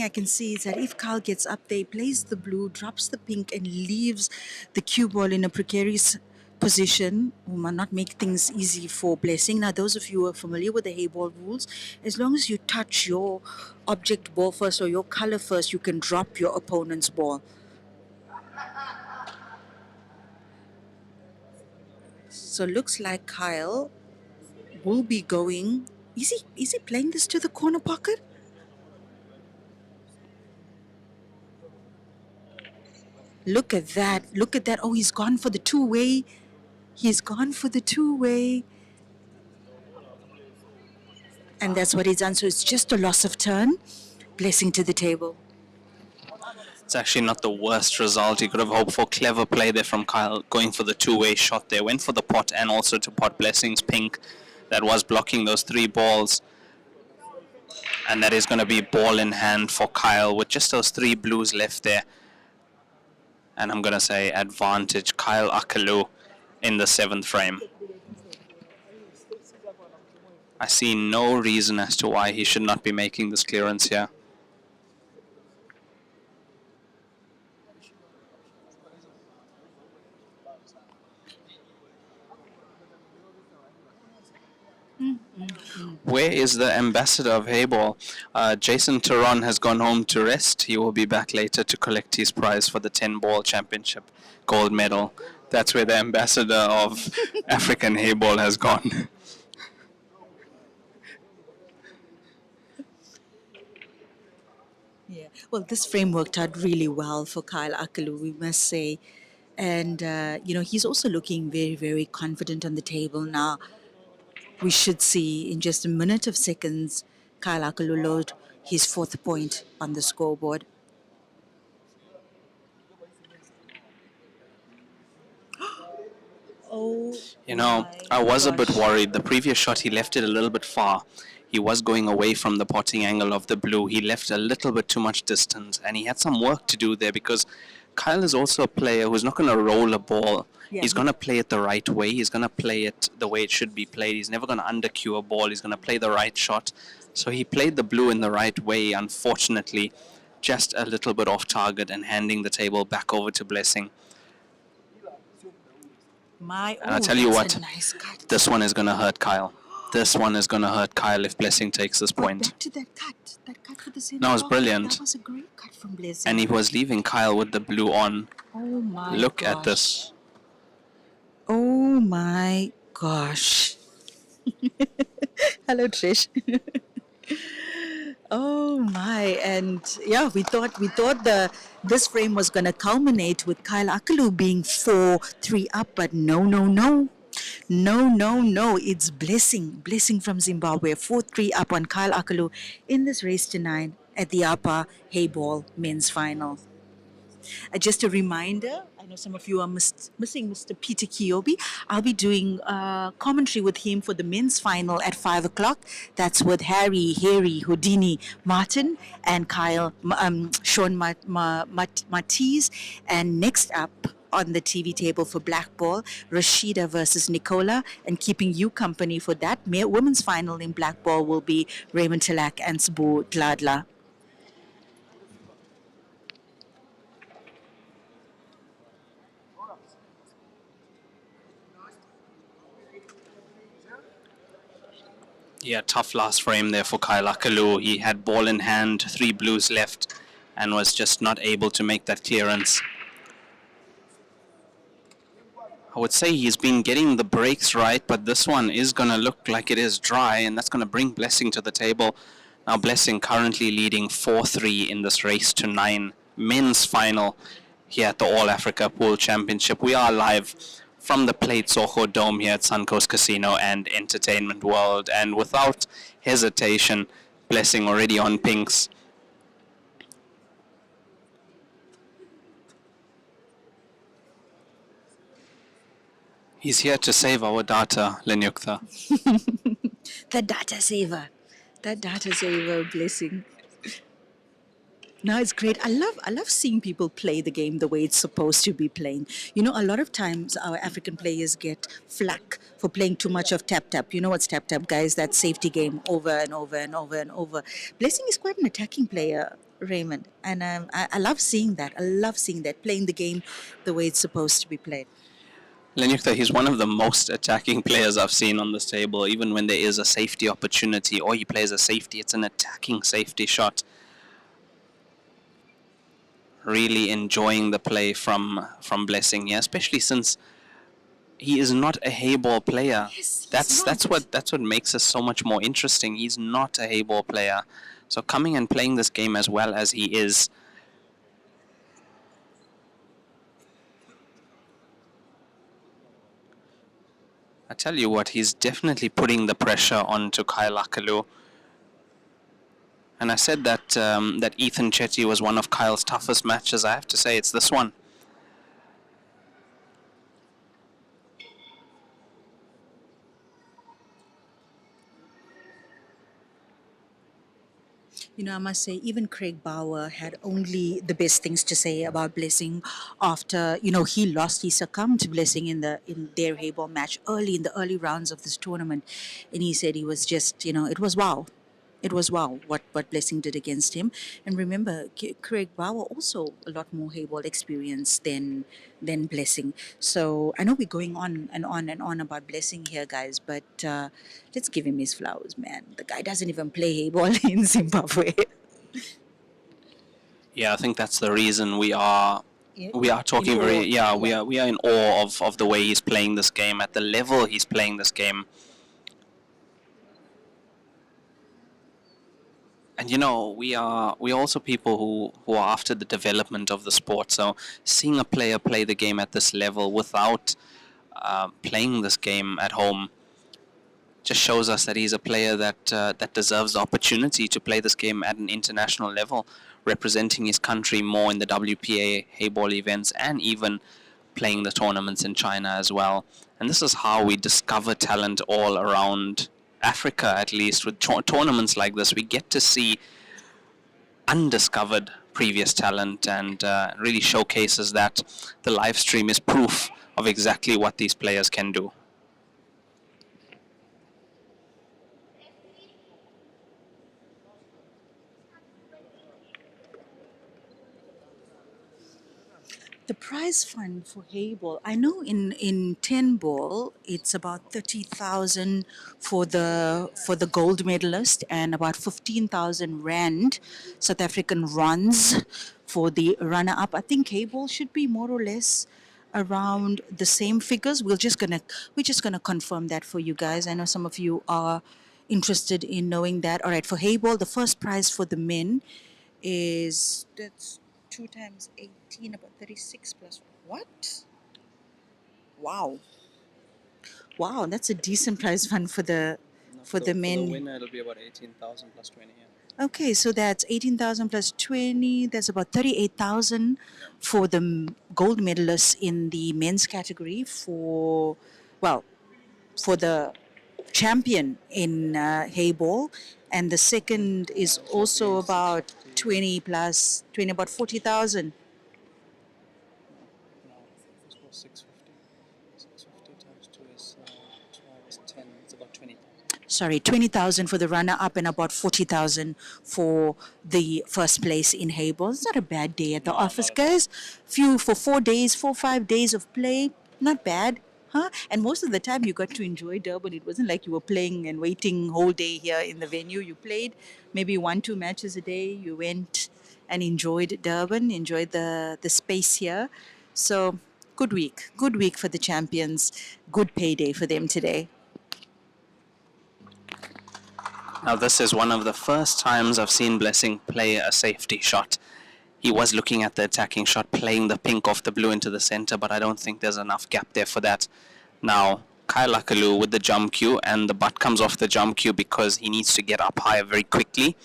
I can see is that if Kyle gets up there, plays the blue, drops the pink, and leaves the cue ball in a precarious position, will not make things easy for Blessing. Now, those of you who are familiar with the Heyball rules, as long as you touch your object ball first or your color first, you can drop your opponent's ball. So looks like Kyle will be going. Is he playing this to the corner pocket? Look at that. Look at that. Oh, he's gone for the two-way. He's gone for the two-way. And that's what he's done. So it's just a loss of turn. Blessing to the table. It's actually not the worst result. You could have hoped for clever play there from Kyle, going for the two-way shot there. Went for the pot and also to pot Blessing's pink that was blocking those 3 balls. And that is going to be ball in hand for Kyle with just those 3 blues left there. And I'm going to say advantage Kyle Akalu in the 7th frame. I see no reason as to why he should not be making this clearance here. Where is the ambassador of Heyball? Jason Turon has gone home to rest. He will be back later to collect his prize for the 10-ball championship gold medal. That's where the ambassador of African Heyball has gone. Yeah. Well, this frame worked out really well for Kyle Akalu, we must say. And, he's also looking very, very confident on the table now. We should see in just a minute of seconds Kyle Akalu load his 4th point on the scoreboard. Oh, You know, I was a bit worried. The previous shot, he left it a little bit far. He was going away from the potting angle of the blue. He left a little bit too much distance, and he had some work to do there because Kyle is also a player who's not going to roll a ball. Yeah, He's going to play it the right way. He's going to play it the way it should be played. He's never going to undercue a ball. He's going to play the right shot. So he played the blue in the right way, unfortunately, just a little bit off target and handing the table back over to Blessing. And I'll tell you what, nice cut. this one is going to hurt Kyle. This one is going to hurt Kyle if Blessing takes this point. Back to that cut for the center. No, it was brilliant. That was a great cut from Blessing. And he was leaving Kyle with the blue on. Oh my Look gosh. at this. Oh my gosh. Hello, Trish. Oh my, and yeah, we thought this frame was going to culminate with Kyle Akalu being 4-3 up, but no, it's Blessing from Zimbabwe, 4-3 up on Kyle Akalu in this race tonight at the APA Heyball men's final. Just a reminder, I know some of you are missing Mr. Peter Kiyobi. I'll be doing commentary with him for the men's final at 5 o'clock. That's with Harry, Houdini, Martin, and Kyle, Sean Matiz. And next up on the TV table for black ball, Rashida versus Nicola. And keeping you company for that women's final in black ball will be Raymond Tilak and Sabu Dladla. Yeah, tough last frame there for Kyle Akalu. He had ball in hand, 3 blues left, and was just not able to make that clearance. I would say he's been getting the breaks right, but this one is going to look like it is dry, and that's going to bring Blessing to the table. Now Blessing currently leading 4-3 in this race to 9 men's final here at the All Africa Pool Championship. We are live from the Plate Soho Dome here at Suncoast Casino and Entertainment World, and without hesitation, Blessing already on pinks. He's here to save our data, Lenyukta. The data saver. Blessing. No, it's great. I love seeing people play the game the way it's supposed to be playing. You know, a lot of times our African players get flack for playing too much of tap. You know what's tap, guys? That safety game over and over and over and over. Blessing is quite an attacking player, Raymond, and I love seeing that. Playing the game the way it's supposed to be played. Lenyukta, he's one of the most attacking players I've seen on this table. Even when there is a safety opportunity or he plays a safety, it's an attacking safety shot. Really enjoying the play from Blessing here, especially since he is not a Heyball player. Yes, that's what makes us so much more interesting. He's not a Heyball player. So coming and playing this game as well as he is, I tell you what, he's definitely putting the pressure onto Kyle Akalu. And I said that that Ethan Chetty was one of Kyle's toughest matches. I have to say it's this one. You know, I must say, even Craig Bauer had only the best things to say about Blessing after, you know, he succumbed to Blessing in their Heyball match in the early rounds of this tournament. And he said he was just, you know, it was wow. It was wow what Blessing did against him. And remember, Craig Bauer also a lot more Heyball experience than Blessing. So I know we're going on and on and on about Blessing here, guys, but let's give him his flowers, man. The guy doesn't even play Heyball in Zimbabwe. Yeah, I think that's the reason we are talking we are in awe of the way he's playing this game, at the level he's playing this game. And you know, we are also people who are after the development of the sport. So seeing a player play the game at this level without playing this game at home just shows us that he's a player that deserves the opportunity to play this game at an international level, representing his country more in the WPA Heyball events and even playing the tournaments in China as well. And this is how we discover talent all around Africa, at least, with tournaments like this, we get to see undiscovered previous talent, and really showcases that the live stream is proof of exactly what these players can do. The prize fund for Heyball, I know in 10 ball it's about 30,000 for the gold medalist and about 15,000 rand South African runs for the runner up. I think Heyball should be more or less around the same figures. We're just gonna confirm that for you guys. I know some of you are interested in knowing that. All right, for Heyball, the first prize for the men is that's 2 times 18, about 36 plus what? Wow. Wow, that's a decent prize fund for the men. For the winner, it'll be about 18,000 plus 20. Yeah. Okay, so that's 18,000 plus 20, that's about 38,000 for the gold medalists in the men's category well, for the champion in Heyball, and the second is also about 20 plus 20, about 40,000. No, it's about 650. 650 times 2 is 12 is 10. It's about 20,000. Sorry, 20,000 for the runner up and about 40,000 for the first place in Heyball. It's not a bad day at the office, guys. Few for 4 days, 5 days of play, not bad. Huh? And most of the time you got to enjoy Durban. It wasn't like you were playing and waiting whole day here in the venue. You played maybe 1-2 matches a day. You went and enjoyed Durban, enjoyed the space here. So good week for the champions. Good payday for them today. Now, this is one of the first times I've seen Blessing play a safety shot. He was looking at the attacking shot, playing the pink off the blue into the center, but I don't think there's enough gap there for that. Now, Kailakalu with the jump cue, and the butt comes off the jump cue because he needs to get up higher very quickly.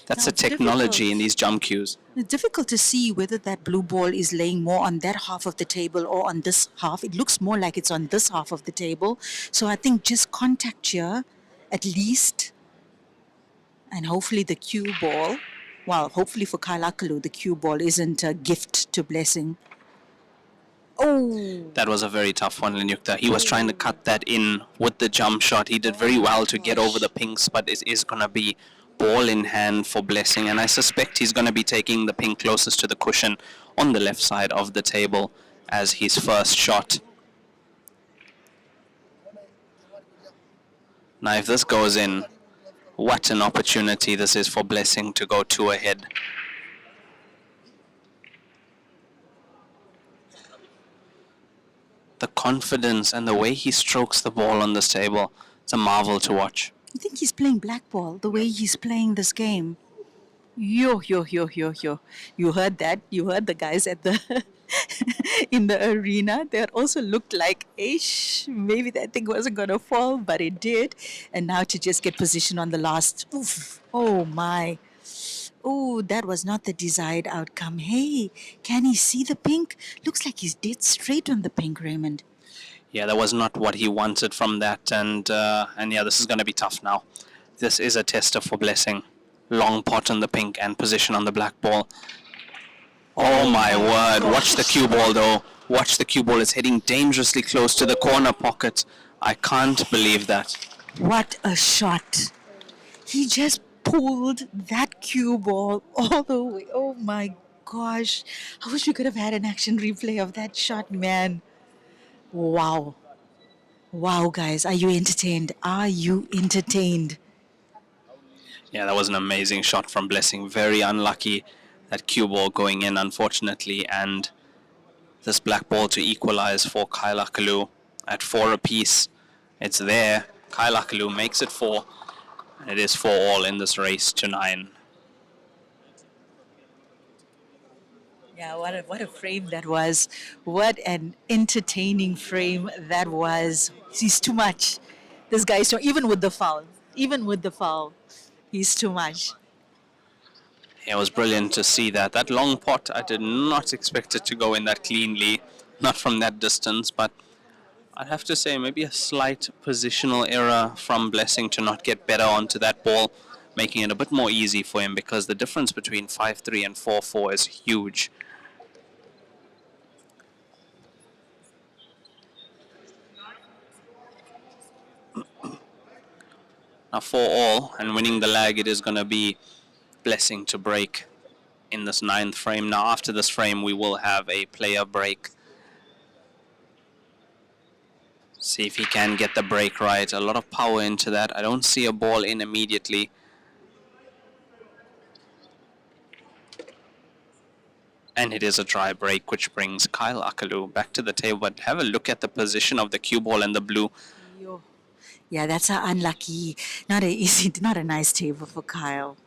That's Now, the technology difficult. in these jump cues. It's difficult to see whether that blue ball is laying more on that half of the table or on this half. It looks more like it's on this half of the table. So I think just contact here at least, and hopefully the cue ball, well, hopefully for Kailakalu, the cue ball isn't a gift to Blessing. Oh, That was a very tough one, Linyukta. He was trying to cut that in with the jump shot. He did very well to get over the pinks, but it is going to be ball in hand for Blessing. And I suspect he's going to be taking the pink closest to the cushion on the left side of the table as his first shot. Now, if this goes in, what an opportunity this is for Blessing to go 2 ahead. The confidence and the way he strokes the ball on this table, it's a marvel to watch. I think he's playing black ball the way he's playing this game. Yo. You heard that? You heard the guys at the in the arena. They also looked like, ish, maybe that thing wasn't going to fall, but it did. And now to just get position on the last. Oof, oh my. Oh, that was not the desired outcome. Hey, can he see the pink? Looks like he's dead straight on the pink, Raymond. Yeah, that was not what he wanted from that, and yeah, this is going to be tough now. This is a tester for Blessing. Long pot on the pink and position on the black ball. Oh my word, watch the cue ball though. Watch the cue ball, it's heading dangerously close to the corner pocket. I can't believe that. What a shot. He just pulled that cue ball all the way. Oh my gosh. I wish we could have had an action replay of that shot, man. Wow. Wow, guys. Are you entertained? Are you entertained? Yeah, that was an amazing shot from Blessing. Very unlucky, that cue ball going in, unfortunately, and this black ball to equalize for Kailakalu at 4 apiece. It's there. Kailakalu makes it 4, and it is 4 all in this race to 9. Yeah, what a frame that was. What an entertaining frame that was. He's too much. This guy's too, even with the foul. Even with the foul, he's too much. It was brilliant to see that. That long pot, I did not expect it to go in that cleanly, not from that distance, but I'd have to say maybe a slight positional error from Blessing to not get better onto that ball, making it a bit more easy for him because the difference between 5-3 and 4-4 is huge. Now 4-all and winning the lag, it is going to be Blessing to break in this 9th frame. Now after this frame we will have a player break. See if he can get the break right. A lot of power into that. I don't see a ball in immediately. And it is a dry break, which brings Kyle Akalu back to the table. But have a look at the position of the cue ball and the blue. Yo. Yeah, that's unlucky. Not a easy, not a nice table for Kyle.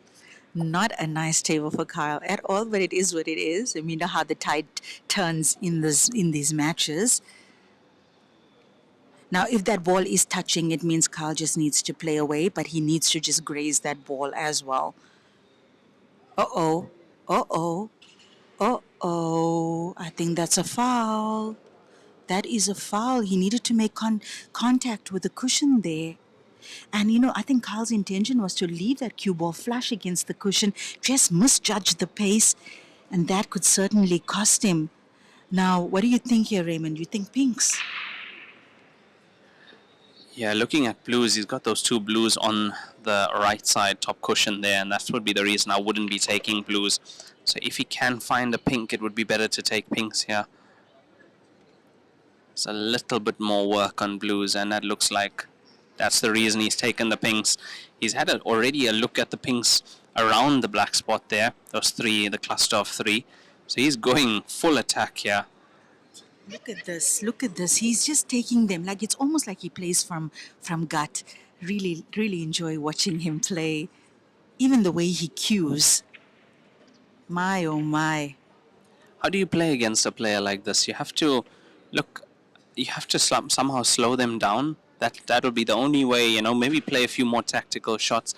Not a nice table for Kyle at all, but it is what it is. I mean, you know how the tide turns in these matches. Now, if that ball is touching, it means Kyle just needs to play away, but he needs to just graze that ball as well. Uh-oh. Uh-oh. Uh-oh. I think that's a foul. That is a foul. He needed to make contact with the cushion there. And you know, I think Kyle's intention was to leave that cue ball flush against the cushion, just misjudged the pace, and that could certainly cost him. Now, what do you think here, Raymond? You think pinks? Yeah, looking at blues, he's got those two blues on the right side top cushion there, and that would be the reason I wouldn't be taking blues. So if he can find a pink, it would be better to take pinks here. It's a little bit more work on blues, and that looks like that's the reason he's taken the pinks. He's had already a look at the pinks around the black spot there, those three, the cluster of three. So he's going full attack here. Look at this. Look at this. He's just taking them like it's almost like he plays from gut. Really, really enjoy watching him play. Even the way he cues. My oh my. How do you play against a player like this? You have to look. You have to somehow slow them down. That'll be the only way. You know, maybe play a few more tactical shots.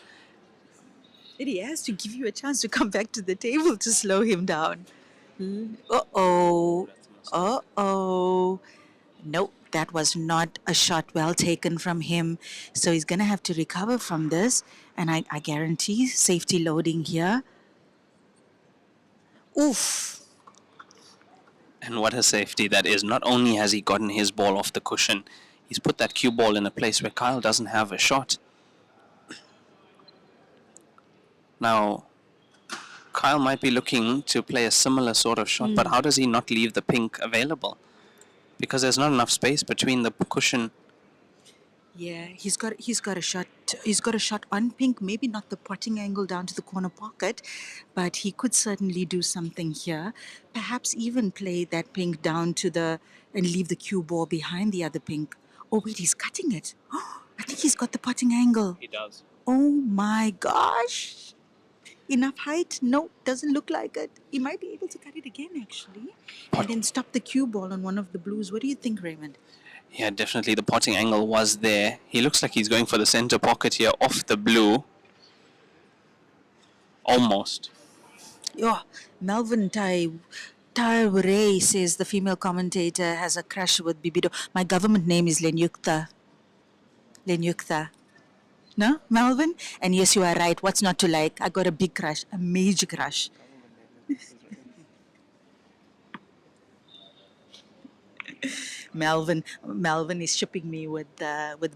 And he has to give you a chance to come back to the table to slow him down. Uh-oh. Uh-oh. Nope, that was not a shot well taken from him. So he's going to have to recover from this. And I guarantee safety loading here. Oof. And what a safety that is. Not only has he gotten his ball off the cushion, he's put that cue ball in a place where Kyle doesn't have a shot. Now, Kyle might be looking to play a similar sort of shot, but how does he not leave the pink available? Because there's not enough space between the cushion. Yeah, he's got a shot. He's got a shot on pink. Maybe not the potting angle down to the corner pocket, but he could certainly do something here. Perhaps even play that pink down to the and leave the cue ball behind the other pink. Oh wait, he's cutting it. I think he's got the potting angle. He does. Oh my gosh! Enough height? No, doesn't look like it. He might be able to cut it again actually, and then stop the cue ball on one of the blues. What do you think, Raymond? Yeah, definitely the potting angle was there. He looks like he's going for the center pocket here off the blue. Almost. Yeah, Melvin Taiwure says the female commentator has a crush with Bibido. My government name is Lenyukta. Lenyukta. No, Melvin? And yes, you are right. What's not to like? I got a big crush, a major crush. Melvin is shipping me with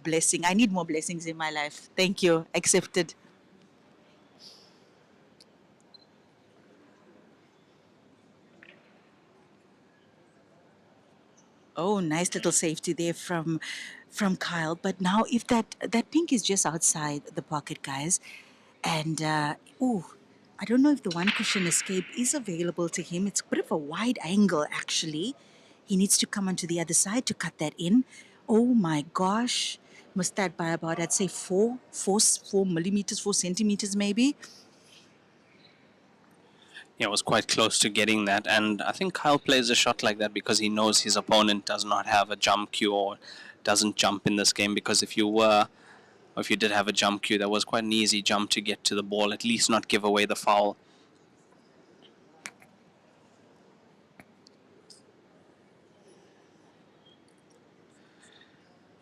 blessing. I need more blessings in my life. Thank you. Accepted. Oh, nice little safety there from Kyle. But now, if that pink is just outside the pocket, guys, and I don't know if the one cushion escape is available to him. It's a bit of a wide angle, actually. He needs to come onto the other side to cut that in. Oh my gosh, must that by about I'd say 4 millimeters, 4 centimeters, maybe. Yeah, was quite close to getting that, and I think Kyle plays a shot like that because he knows his opponent does not have a jump cue or doesn't jump in this game, because if you did have a jump cue, that was quite an easy jump to get to the ball, at least not give away the foul.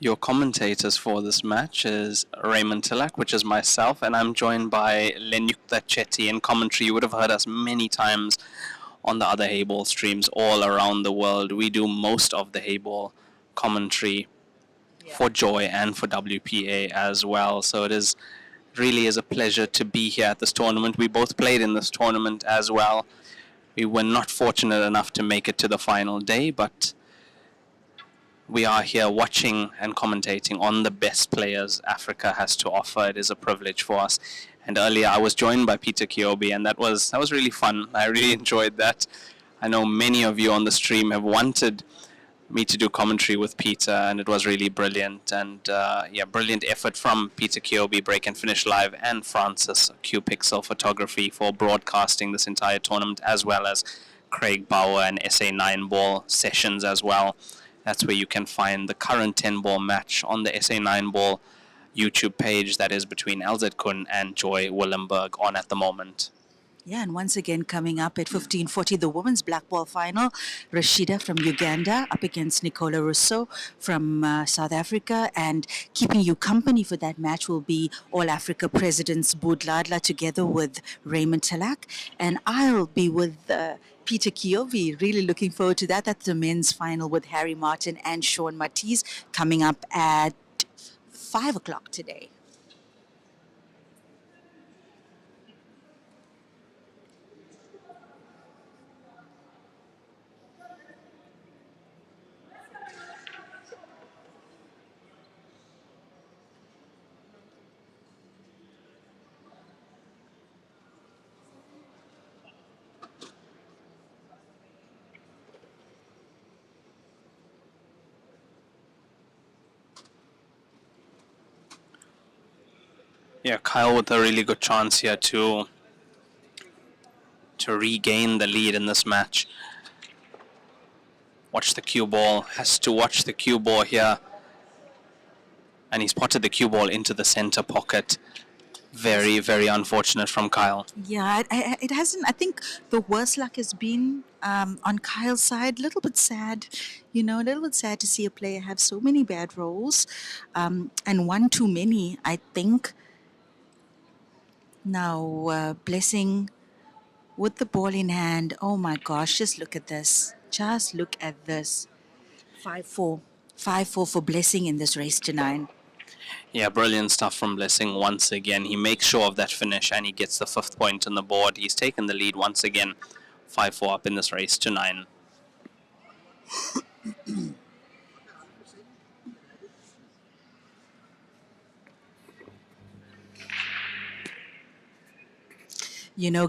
Your commentators for this match is Raymond Tilak, which is myself, and I'm joined by Lenyukta Chetty in commentary. You would have heard us many times on the other Heyball streams all around the world. We do most of the Heyball commentary for Joy and for WPA as well. So it is really is a pleasure to be here at this tournament. We both played in this tournament as well. We were not fortunate enough to make it to the final day, but we are here watching and commentating on the best players Africa has to offer. It is a privilege for us. And earlier I was joined by Peter Kiobi, and that was really fun. I really enjoyed that. I know many of you on the stream have wanted me to do commentary with Peter, and it was really brilliant. And yeah, brilliant effort from Peter Kiobi, Break and Finish Live, and Francis Q Pixel Photography for broadcasting this entire tournament, as well as Craig Bauer and SA9 Ball sessions as well. That's where you can find the current 10 ball match on the SA9 Ball YouTube page that is between LZ Kun and Joy Willenberg on at the moment. Yeah, and once again coming up at 15:40, the women's blackball final. Rashida from Uganda up against Nicola Russo from South Africa. And keeping you company for that match will be All Africa Presidents Budladla together with Raymond Talak. And I'll be with Peter Kiovi. Really looking forward to that. That's the men's final with Harry Martin and Sean Matisse coming up at 5 o'clock today. Yeah, Kyle with a really good chance here to regain the lead in this match. Watch the cue ball, has to watch the cue ball here. And he's potted the cue ball into the center pocket. Very, very unfortunate from Kyle. Yeah, it hasn't. I think the worst luck has been on Kyle's side. A little bit sad, a little bit sad to see a player have so many bad rolls, and one too many, I think. Now, Blessing with the ball in hand. Oh my gosh, just look at this. Just look at this. 5-4. 5-4 for Blessing in this race to 9. Yeah, brilliant stuff from Blessing once again. He makes sure of that finish and he gets the 5th point on the board. He's taken the lead once again. 5-4 up in this race to 9.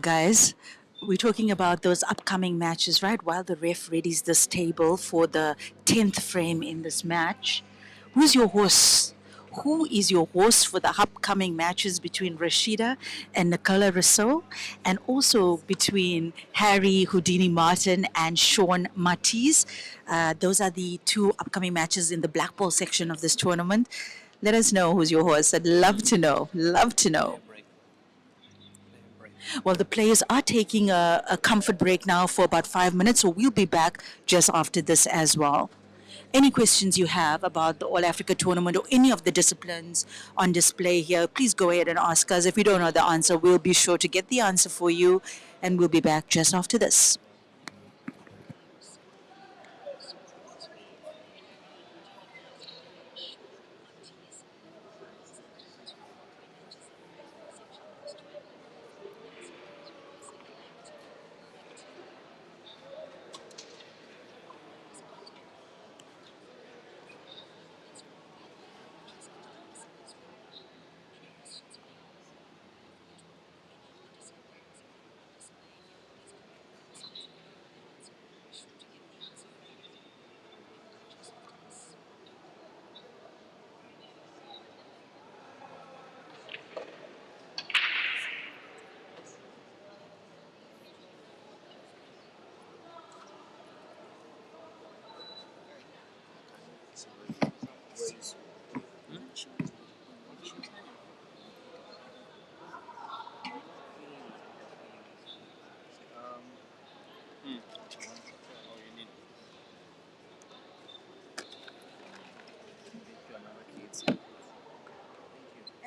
Guys, we're talking about those upcoming matches, right? While the ref readies this table for the 10th frame in this match, who's your horse? Who is your horse for the upcoming matches between Rashida and Nicola Rousseau, and also between Harry Houdini Martin and Sean Matisse? Those are the two upcoming matches in the black ball section of this tournament. Let us know who's your horse. I'd love to know. Love to know. Well, the players are taking a comfort break now for about 5 minutes, so we'll be back just after this as well. Any questions you have about the All Africa tournament or any of the disciplines on display here, please go ahead and ask us. If you don't know the answer, we'll be sure to get the answer for you, and we'll be back just after this.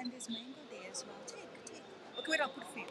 And there's mango there as well. Take. Okay, wait, I'll put it for you.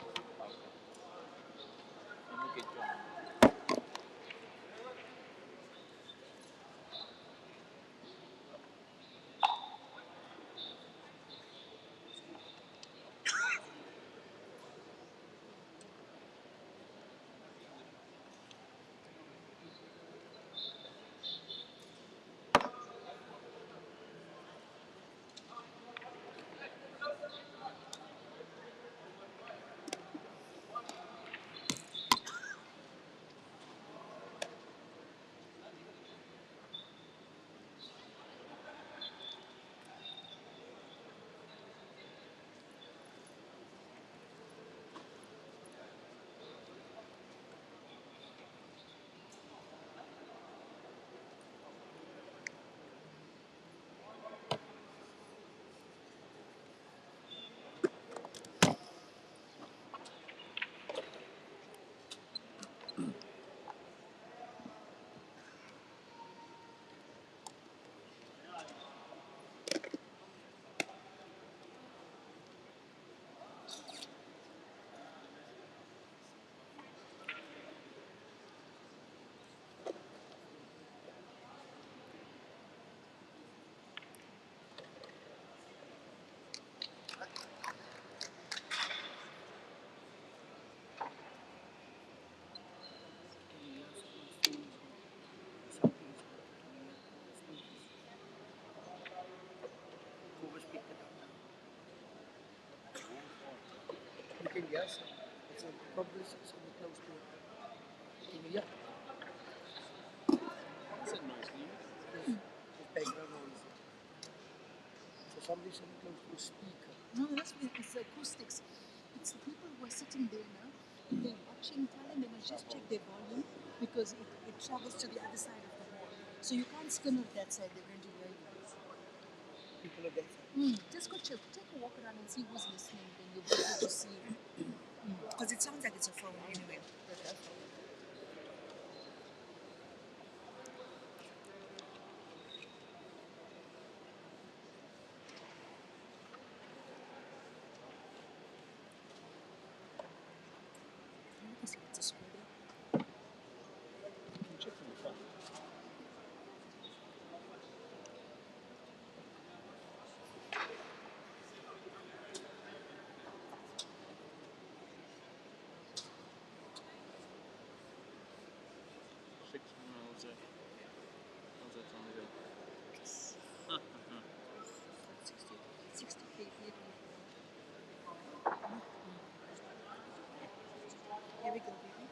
Yes, it's probably something close to yeah. That's a nice name. Yes, it's background noise. So somebody something close to a speaker. No, it's acoustics. It's the people who are sitting there now. If they're watching, tell them they must just check their volume because it travels to the other side of the wall. So you can't skin off that side, they're going to hear you. People are that side. Just go check, take a walk around and see who's listening, then you'll be able to see. Because it sounds like it's a phone anyway. It's a square. You can check from the front. Here we go, baby.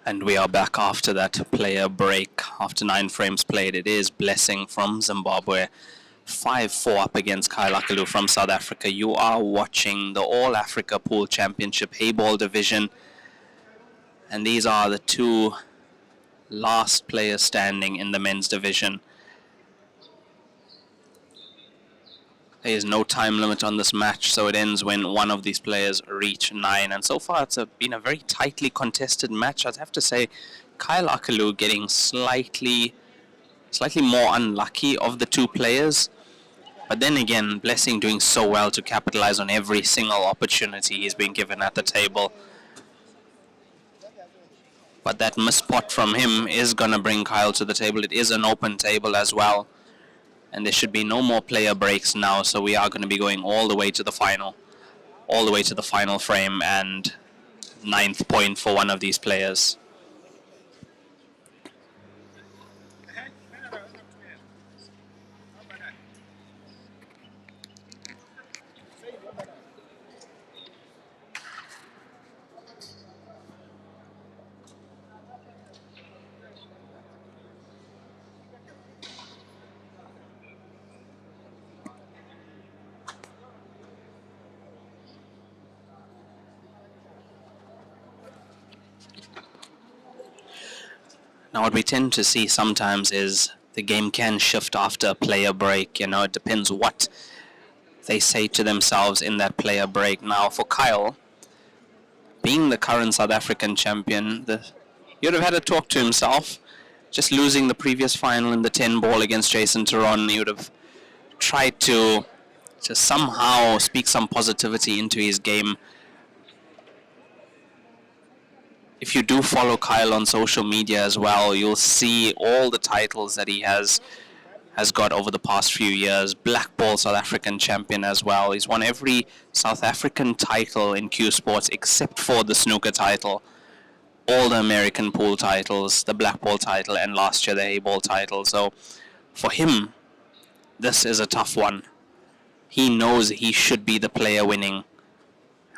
And we are back after that player break. After 9 frames played, it is Blessing from Zimbabwe. 5-4 up against Kyle Akalu from South Africa. You are watching the All Africa Pool Championship Heyball division. And these are the two last players standing in the men's division. There is no time limit on this match, so it ends when one of these players reach 9. And so far, it's been a very tightly contested match. I'd have to say, Kyle Akalu getting slightly more unlucky of the two players. But then again, Blessing doing so well to capitalize on every single opportunity he's been given at the table. But that misspot from him is going to bring Kyle to the table. It is an open table as well. And there should be no more player breaks now, so we are going to be going all the way to the final. All the way to the final frame and 9th point for one of these players. Now what we tend to see sometimes is the game can shift after a player break. You know, it depends what they say to themselves in that player break. Now for Kyle, being the current South African champion, you'd have had a talk to himself just losing the previous final in the 10 ball against Jason Theron, he would have tried to somehow speak some positivity into his game. If you do follow Kyle on social media as well, you'll see all the titles that he has got over the past few years. Black ball South African champion as well. He's won every South African title in Q Sports except for the snooker title. All the American pool titles, the black ball title, and last year the Heyball title. So for him, this is a tough one. He knows he should be the player winning,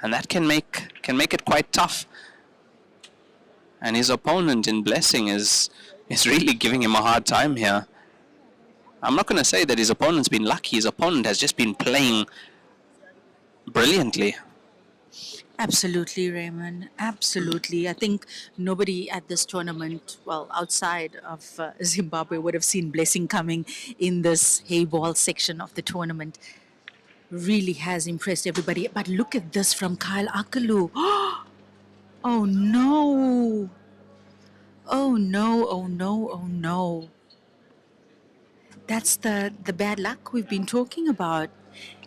and that can make it quite tough. And his opponent in Blessing is really giving him a hard time here. I'm not going to say that his opponent's been lucky. His opponent has just been playing brilliantly. Absolutely, Raymond. Absolutely. I think nobody at this tournament, well, outside of Zimbabwe, would have seen Blessing coming in this Heyball section of the tournament. Really has impressed everybody. But look at this from Kyle Akalu. Oh no. Oh no, oh no, oh no. That's the bad luck we've been talking about.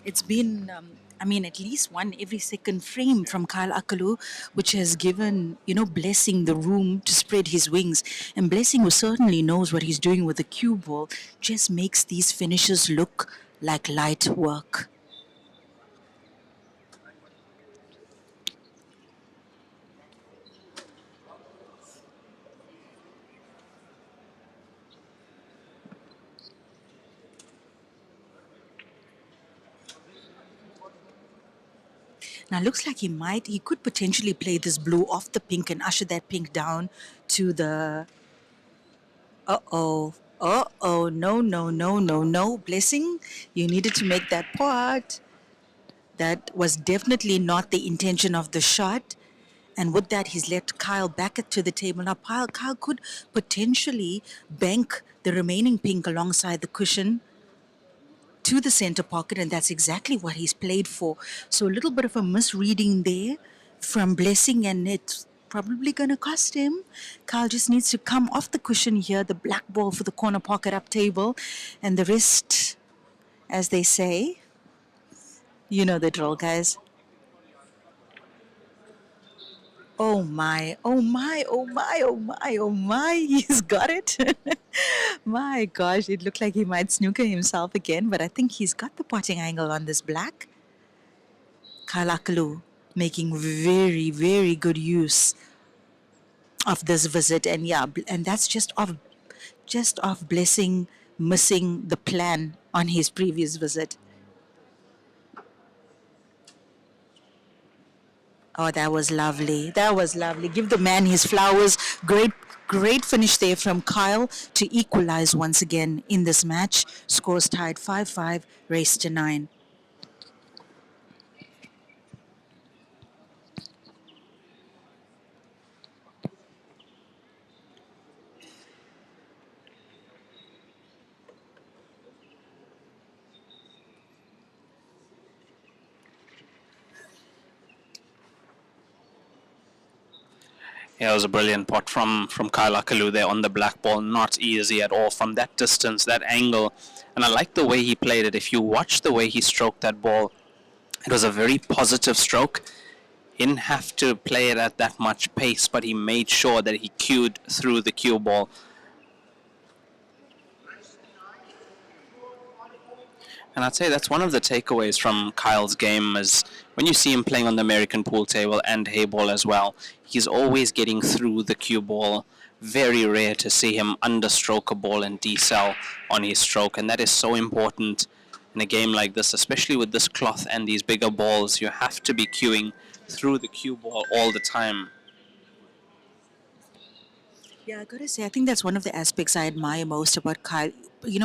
It's been, at least one every second frame from Kyle Akalu, which has given, Blessing the room to spread his wings. And Blessing, who certainly knows what he's doing with the cue ball, just makes these finishes look like light work. Now, looks like he could potentially play this blue off the pink and usher that pink down to the. Uh-oh. Uh-oh. No, no, no, no, no. Blessing, you needed to make that pot. That was definitely not the intention of the shot. And with that, he's let Kyle back to the table. Now, Kyle could potentially bank the remaining pink alongside the cushion to the center pocket, and that's exactly what he's played for. So a little bit of a misreading there from Blessing, and it's probably going to cost him. Kyle just needs to come off the cushion here, the black ball for the corner pocket up table, and the rest, as they say, you know the drill, guys. Oh my, oh my, oh my, oh my, oh my, he's got it. My gosh, it looked like he might snooker himself again, but I think he's got the potting angle on this black. Kalakalu making very, very good use of this visit, and yeah, and that's just off Blessing missing the plan on his previous visit. Oh, that was lovely. That was lovely. Give the man his flowers. Great, great finish there from Kyle to equalize once again in this match. Scores tied 5-5, race to 9. Yeah, it was a brilliant pot from Kyle Akalu there on the black ball. Not easy at all from that distance, that angle. And I like the way he played it. If you watch the way he stroked that ball, it was a very positive stroke. He didn't have to play it at that much pace, but he made sure that he cued through the cue ball. And I'd say that's one of the takeaways from Kyle's game is when you see him playing on the American pool table and Heyball as well, he's always getting through the cue ball. Very rare to see him understroke a ball and decel on his stroke, and that is so important in a game like this, especially with this cloth and these bigger balls. You have to be cueing through the cue ball all the time. Yeah, I gotta say, I think that's one of the aspects I admire most about Kyle.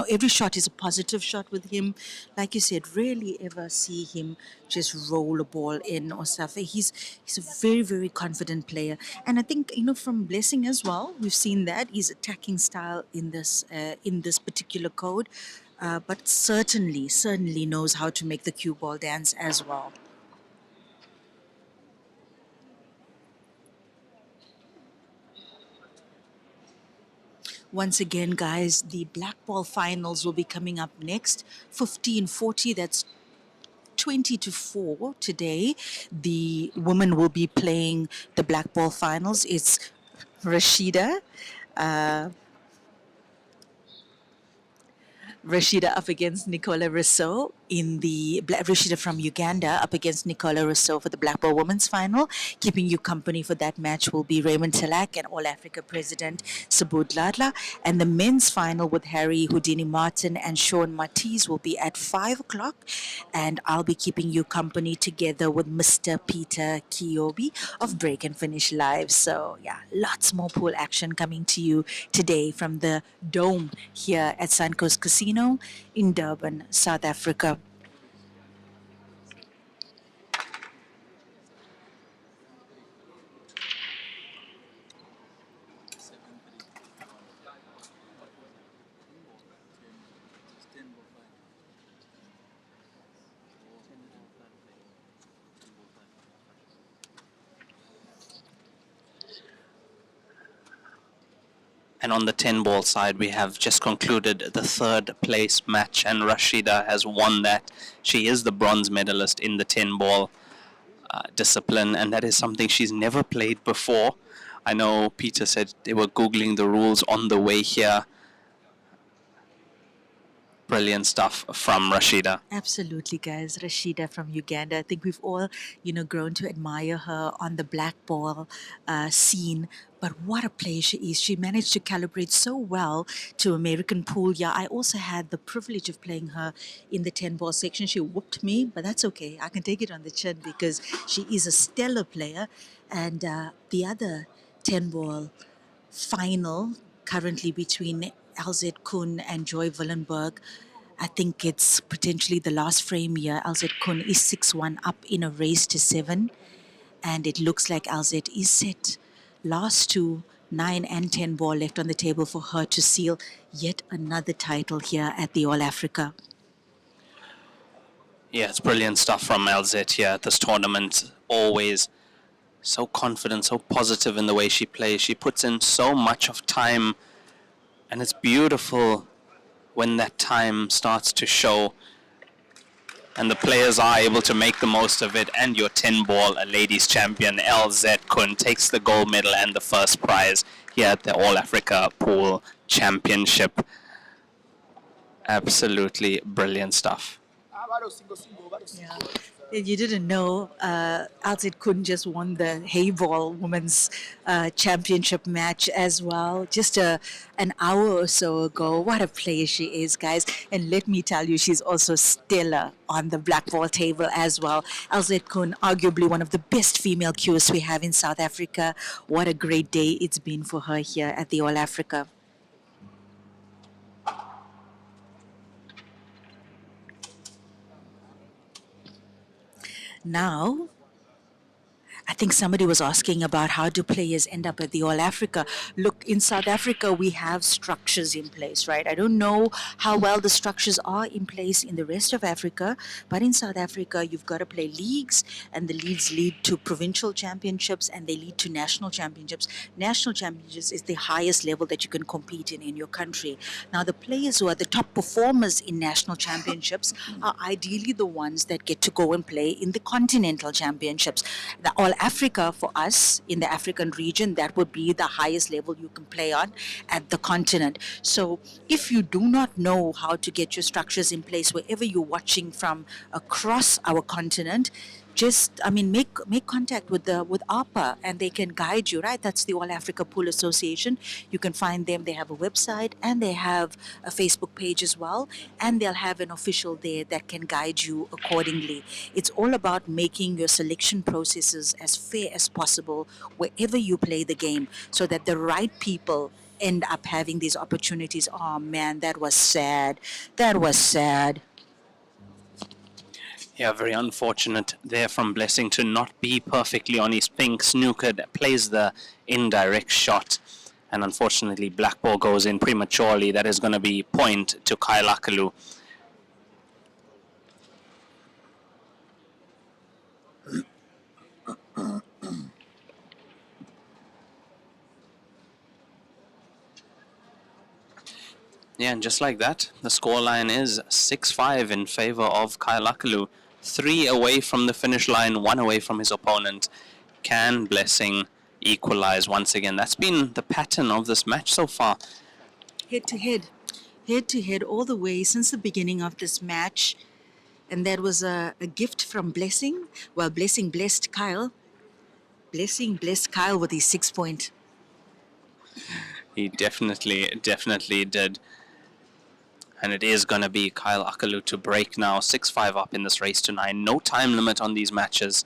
Every shot is a positive shot with him. Like you said, rarely ever see him just roll a ball in or stuff. He's a very, very confident player, and I think from Blessing as well, we've seen that his attacking style in this particular code, but certainly knows how to make the cue ball dance as well. Once again, guys, the black ball finals will be coming up next. 15:40, that's 20 to 4 today. The women will be playing the black ball finals. It's Rashida. Uh, Rashida up against Nicola Rousseau in the Rashida from Uganda up against Nicola Rousseau for the Black Ball Women's Final. Keeping you company for that match will be Raymond Talak and All Africa President Subud Ladla. And the men's final with Harry Houdini Martin and Sean Matiz will be at 5 o'clock. And I'll be keeping you company together with Mr. Peter Kiyobi of Break and Finish Live. So, yeah, lots more pool action coming to you today from the Dome here at Suncoast Casino in Durban, South Africa. And on the 10 ball side, we have just concluded the third place match, and Rashida has won that. She is the bronze medalist in the 10 ball discipline, and that is something she's never played before. I know Peter said they were Googling the rules on the way here. Brilliant stuff from Rashida. Absolutely, guys. Rashida from Uganda. I think we've all, grown to admire her on the black ball scene. But what a player she is. She managed to calibrate so well to American pool. Yeah, I also had the privilege of playing her in the 10 ball section. She whooped me, but that's okay. I can take it on the chin because she is a stellar player. And the other 10 ball final currently between LZ Kun and Joy Willenberg. I think it's potentially the last frame here. LZ Kun is 6-1 up in a race to 7. And it looks like LZ is set. Last two, 9 and 10 ball left on the table for her to seal yet another title here at the All Africa. Yeah, it's brilliant stuff from LZ here at this tournament. Always so confident, so positive in the way she plays. She puts in so much of time, and it's beautiful when that time starts to show and the players are able to make the most of it. And your 10 ball, a ladies champion, LZ Kun, takes the gold medal and the first prize here at the All Africa Pool Championship. Absolutely brilliant stuff. Yeah. You didn't know Alzit Kun just won the Heyball Women's Championship match as well, just an hour or so ago. What a player she is, guys. And let me tell you, she's also stellar on the black ball table as well. Alzit Kun, arguably one of the best female cues we have in South Africa. What a great day it's been for her here at the All Africa. Now, I think somebody was asking about how do players end up at the All Africa. Look, in South Africa, we have structures in place, right? I don't know how well the structures are in place in the rest of Africa, but in South Africa, you've got to play leagues, and the leagues lead to provincial championships, and they lead to national championships. National championships is the highest level that you can compete in your country. Now, the players who are the top performers in national championships are ideally the ones that get to go and play in the continental championships. The All Africa for us in the African region, that would be the highest level you can play on at the continent. So if you do not know how to get your structures in place wherever you're watching from across our continent, just make contact with ARPA, and they can guide you, right? That's the All Africa Pool Association. You can find them. They have a website and they have a Facebook page as well, and they'll have an official there that can guide you accordingly. It's all about making your selection processes as fair as possible wherever you play the game, so that the right people end up having these opportunities. Oh man, that was sad. That was sad. Yeah, very unfortunate there from Blessing to not be perfectly on his pink. Snookered plays the indirect shot, and unfortunately black ball goes in prematurely. That is going to be point to Kailakalu. Yeah, and just like that, the scoreline is 6-5 in favor of Kyle Akalu. 3 away from the finish line, 1 away from his opponent. Can Blessing equalize once again? That's been the pattern of this match so far. Head to head all the way since the beginning of this match. And that was a gift from Blessing. Well, Blessing blessed Kyle. Blessing blessed Kyle with his 6 point. He definitely did. And it is going to be Kyle Akalu to break now. 6-5 up in this race to 9. No time limit on these matches.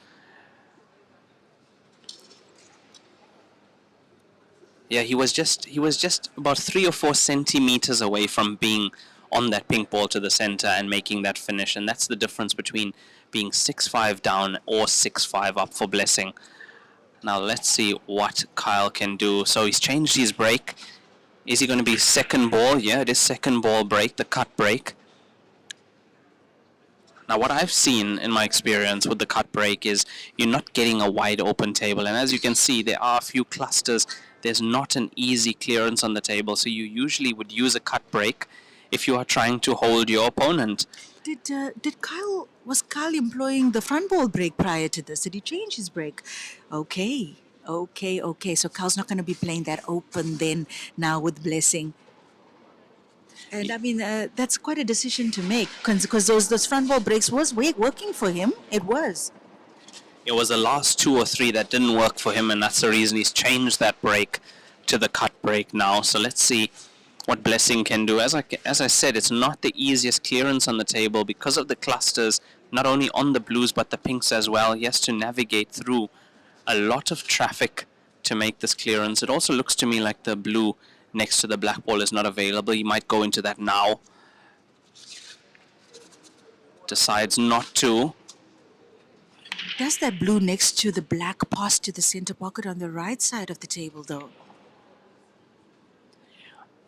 Yeah, he was just about 3 or 4 centimeters away from being on that pink ball to the center and making that finish. And that's the difference between being 6-5 down or 6-5 up for Blessing. Now let's see what Kyle can do. So he's changed his break. Is he going to be second ball? Yeah, it is second ball break, the cut break. Now, what I've seen in my experience with the cut break is you're not getting a wide open table. And as you can see, there are a few clusters. There's not an easy clearance on the table. So you usually would use a cut break if you are trying to hold your opponent. Was Kyle employing the front ball break prior to this? Did he change his break? Okay. So Kyle's not going to be playing that open then now with Blessing. And I mean, that's quite a decision to make because those front ball breaks was working for him. It was. It was the last 2 or 3 that didn't work for him, and that's the reason he's changed that break to the cut break now. So let's see what Blessing can do. As I said, it's not the easiest clearance on the table because of the clusters, not only on the blues but the pinks as well. He has to navigate through a lot of traffic to make this clearance. It also looks to me like the blue next to the black ball is not available. He might go into that now. Decides not to. Does that blue next to the black pass to the center pocket on the right side of the table, though?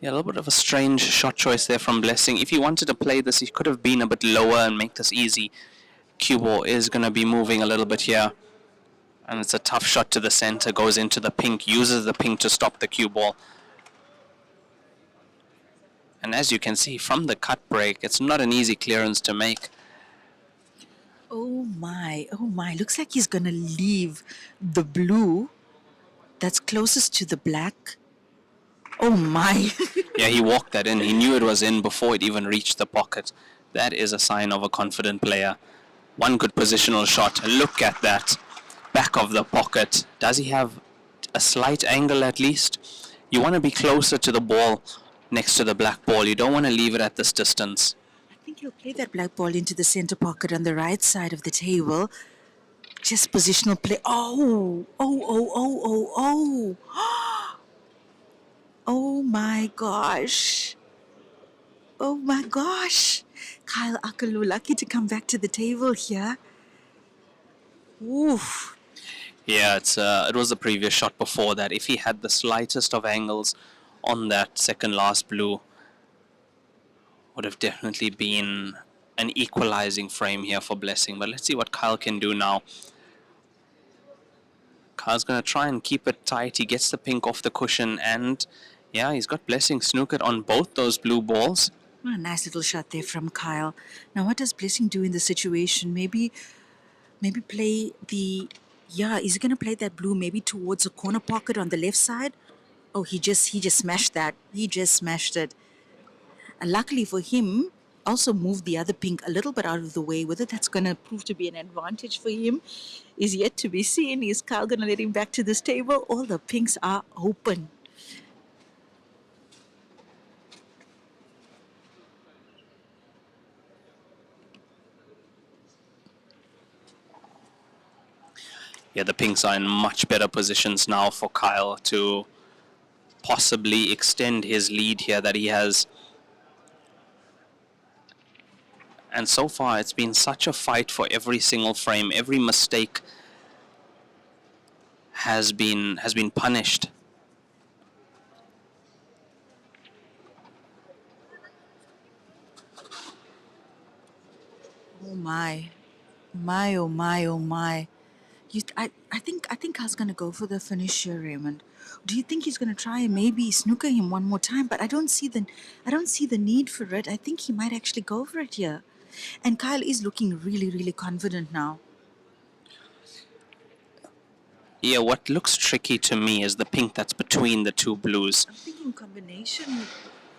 Yeah, a little bit of a strange shot choice there from Blessing. If he wanted to play this, he could have been a bit lower and make this easy. Cue ball is going to be moving a little bit here. And it's a tough shot to the center, goes into the pink, uses the pink to stop the cue ball. And as you can see from the cut break, it's not an easy clearance to make. Oh my. Looks like he's going to leave the blue that's closest to the black. Oh my. Yeah, he walked that in. He knew it was in before it even reached the pocket. That is a sign of a confident player. One good positional shot. Look at that. Back of the pocket. Does he have a slight angle at least? You want to be closer to the ball next to the black ball. You don't want to leave it at this distance. I think he'll play that black ball into the center pocket on the right side of the table. Just positional play. Oh. Oh my gosh. Oh my gosh. Kyle Akalu, lucky to come back to the table here. Oof. Yeah, it was the previous shot before that. If he had the slightest of angles on that second last blue, would have definitely been an equalizing frame here for Blessing. But let's see what Kyle can do now. Kyle's going to try and keep it tight. He gets the pink off the cushion, and yeah, he's got Blessing snookered on both those blue balls. Oh, a nice little shot there from Kyle. Now, what does Blessing do in the situation? Maybe play the... Yeah, is he going to play that blue maybe towards the corner pocket on the left side? Oh, he just smashed that. He just smashed it. And luckily for him, also moved the other pink a little bit out of the way. Whether that's going to prove to be an advantage for him is yet to be seen. Is Kyle going to let him back to this table? All the pinks are open. Yeah, the pinks are in much better positions now for Kyle to possibly extend his lead here that he has. And so far, it's been such a fight for every single frame. Every mistake has been punished. Oh my. My, oh my, oh my. I think Carl's gonna go for the finish here, Raymond. Do you think he's gonna try and maybe snooker him one more time? But I don't see the need for it. I think he might actually go for it here. And Kyle is looking really, really confident now. Yeah, what looks tricky to me is the pink that's between the two blues. I'm thinking combination.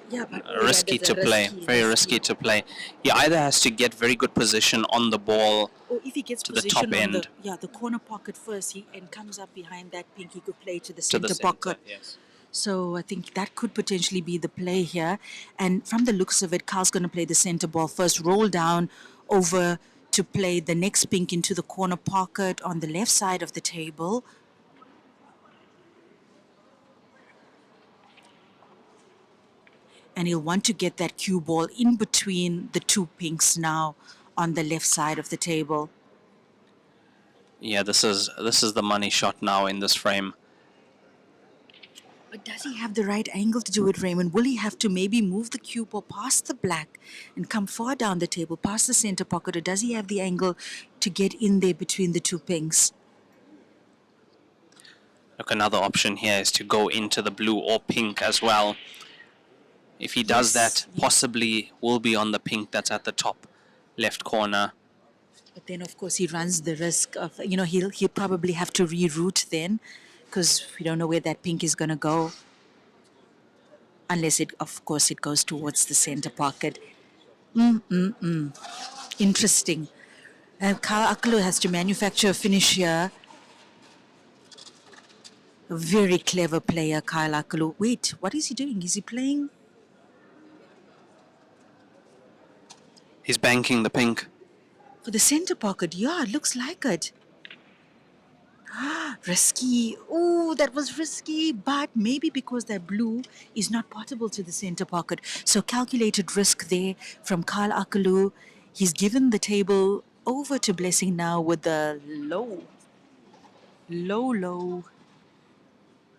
Yeah, but Risky to play, very risky to play. He either has to get very good position on the ball Or if he gets to the top position on end, the corner pocket first, and comes up behind that pink, he could play to the to the center center. pocket. Yes. So I think that could potentially be the play here. And from the looks of it, Carl's going to play the center ball first, roll down over to play the next pink into the corner pocket on the left side of the table. And he'll want to get that cue ball in between the two pinks now on the left side of the table. Yeah, this is the money shot now in this frame. But does he have the right angle to do it, Raymond? Will he have to maybe move the cue ball past the black and come far down the table, past the center pocket, or does he have the angle to get in there between the two pinks? Look, another option here is to go into the blue or pink as well. If he does that, possibly will be on the pink that's at the top left corner. But then, of course, he runs the risk of, he'll probably have to reroute then, because we don't know where that pink is going to go. Unless of course, it goes towards the center pocket. Interesting. Kyle Akalu has to manufacture a finish here. A very clever player, Kyle Akalu. Wait, what is he doing? Is he playing? He's banking the pink. For the center pocket, yeah, it looks like it. Risky. Oh, that was risky, but maybe because that blue is not portable to the center pocket. So calculated risk there from Kyle Akalu. He's given the table over to Blessing now with the low.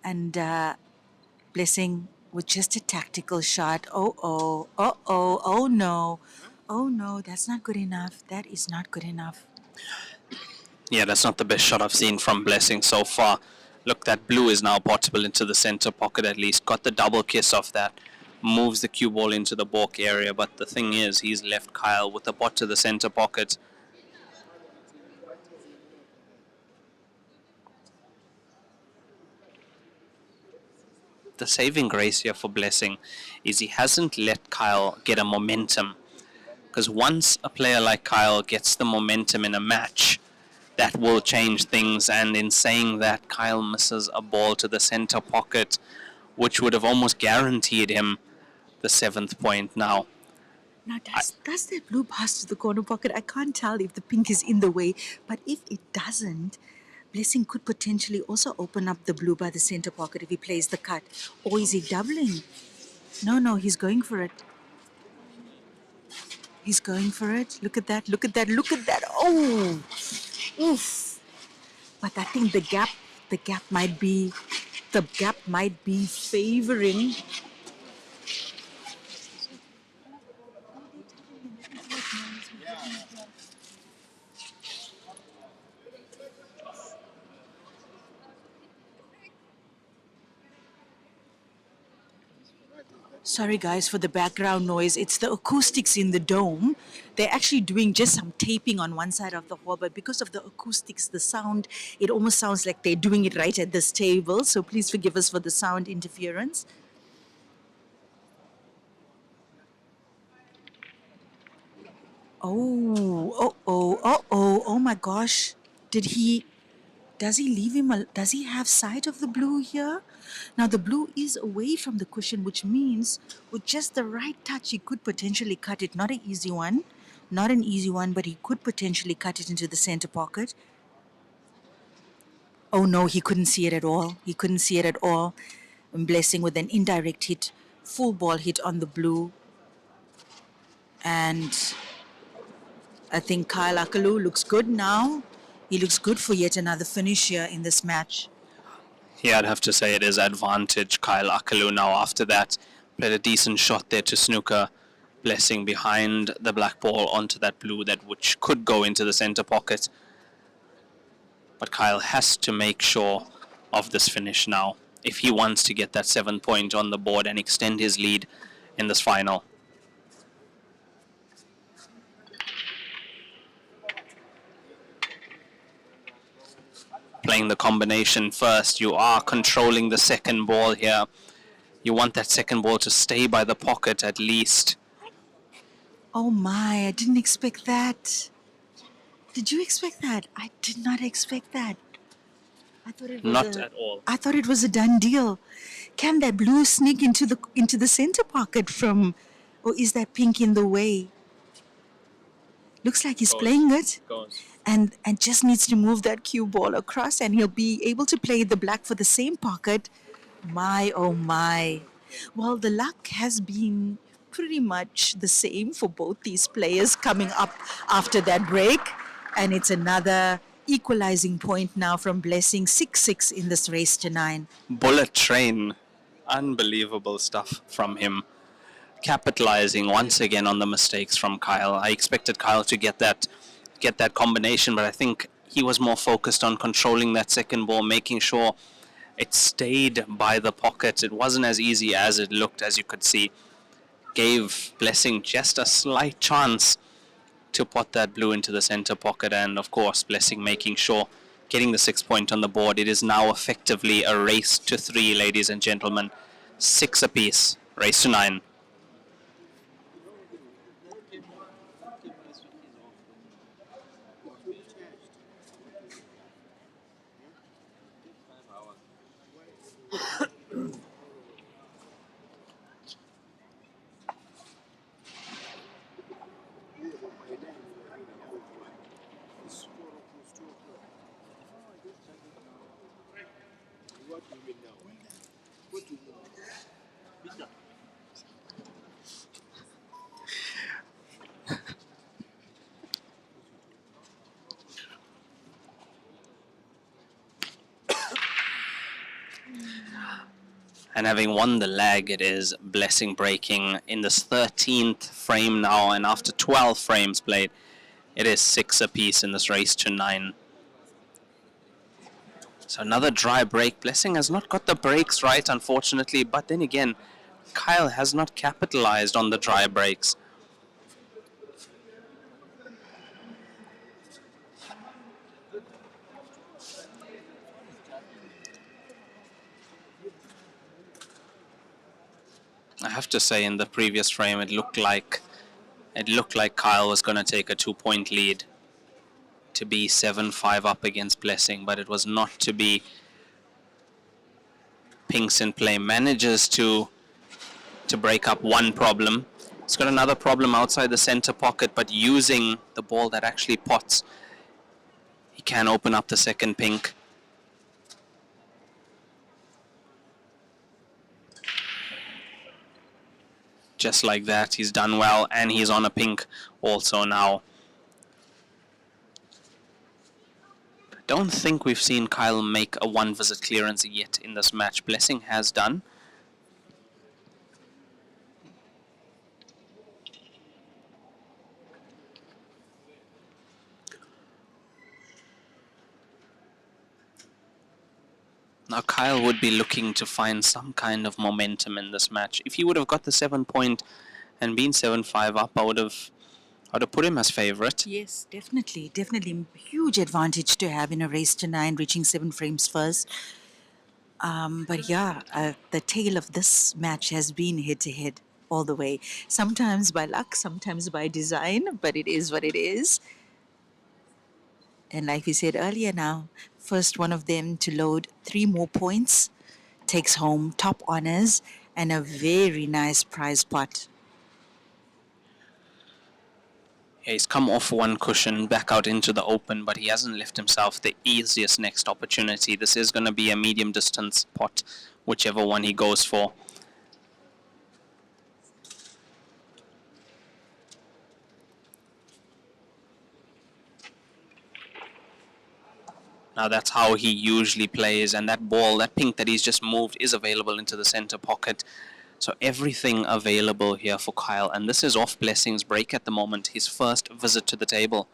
And Blessing with just a tactical shot. Oh no. Oh no, that's not good enough. That is not good enough. Yeah, that's not the best shot I've seen from Blessing so far. Look, that blue is now portable into the center pocket at least. Got the double kiss off that. Moves the cue ball into the balk area, but the thing is, he's left Kyle with the pot to the center pocket. The saving grace here for Blessing is he hasn't let Kyle get a momentum. Because once a player like Kyle gets the momentum in a match, that will change things. And in saying that, Kyle misses a ball to the center pocket, which would have almost guaranteed him the 7th point now. Now, does that blue pass to the corner pocket? I can't tell if the pink is in the way, but if it doesn't, Blessing could potentially also open up the blue by the center pocket if he plays the cut. Or is he doubling? No, he's going for it. He's going for it. Look at that. Oh, oof. But I think the gap might be favoring. Sorry guys for the background noise. It's the acoustics in the dome. They're actually doing just some taping on one side of the hall, but because of the acoustics, the sound, it almost sounds like they're doing it right at this table. So please forgive us for the sound interference. Oh my gosh. Does he have sight of the blue here? Now the blue is away from the cushion, which means with just the right touch, he could potentially cut it. Not an easy one, but he could potentially cut it into the center pocket. Oh no, he couldn't see it at all. Blessing with an indirect hit, full ball hit on the blue. And I think Kyle Akalu looks good now. He looks good for yet another finish here in this match. Yeah, I'd have to say it is advantage Kyle Akalu now after that. Played a decent shot there to snooker Blessing behind the black ball onto that blue, that which could go into the center pocket. But Kyle has to make sure of this finish now if he wants to get that 7 point on the board and extend his lead in this final. Playing the combination first, you are controlling the second ball here. You want that second ball to stay by the pocket at least. Oh my, I didn't expect that. Did you expect that? I did not expect that. I thought it was Not a, at all. I thought it was a done deal. Can that blue sneak into the center pocket from, or is that pink in the way? Looks like he's playing it. Goes. And just needs to move that cue ball across, and he'll be able to play the black for the same pocket. My, oh my. Well, the luck has been pretty much the same for both these players coming up after that break. And it's another equalizing point now from Blessing, 6-6 in this race to 9. Bullet train. Unbelievable stuff from him. Capitalizing once again on the mistakes from Kyle. I expected Kyle to get that combination, but I think he was more focused on controlling that second ball, making sure it stayed by the pocket. It wasn't as easy as it looked, as you could see. Gave Blessing just a slight chance to put that blue into the center pocket, and of course Blessing making sure, getting the 6 point on the board. It is now effectively a race to 3, ladies and gentlemen. 6 apiece, race to 9. And having won the leg, it is Blessing breaking in this 13th frame now, and after 12 frames played, it is 6 apiece in this race to 9. So another dry break. Blessing has not got the breaks right, unfortunately, but then again, Kyle has not capitalized on the dry breaks. I have to say, in the previous frame, it looked like Kyle was going to take a 2-point lead to be 7-5 up against Blessing, but it was not to be. Pinks in play manages to break up one problem. He's got another problem outside the center pocket, but using the ball that actually pots, he can open up the second pink. Just like that, he's done well, and he's on a pink also now. I don't think we've seen Kyle make a one-visit clearance yet in this match. Blessing has done. Now Kyle would be looking to find some kind of momentum in this match. If he would have got the 7-point and been 7-5 up, I would have put him as favorite. Yes, definitely. Huge advantage to have in a race to 9, reaching 7 frames first. But yeah, the tail of this match has been head-to-head all the way. Sometimes by luck, sometimes by design, but it is what it is. And like we said earlier now, first one of them to load 3 more points takes home top honors and a very nice prize pot. Yeah, he's come off one cushion back out into the open, but he hasn't left himself the easiest next opportunity. This is going to be a medium distance pot, whichever one he goes for. Now that's how he usually plays, and that ball, that pink that he's just moved, is available into the center pocket. So everything available here for Kyle, and this is off Blessing's break at the moment, his first visit to the table.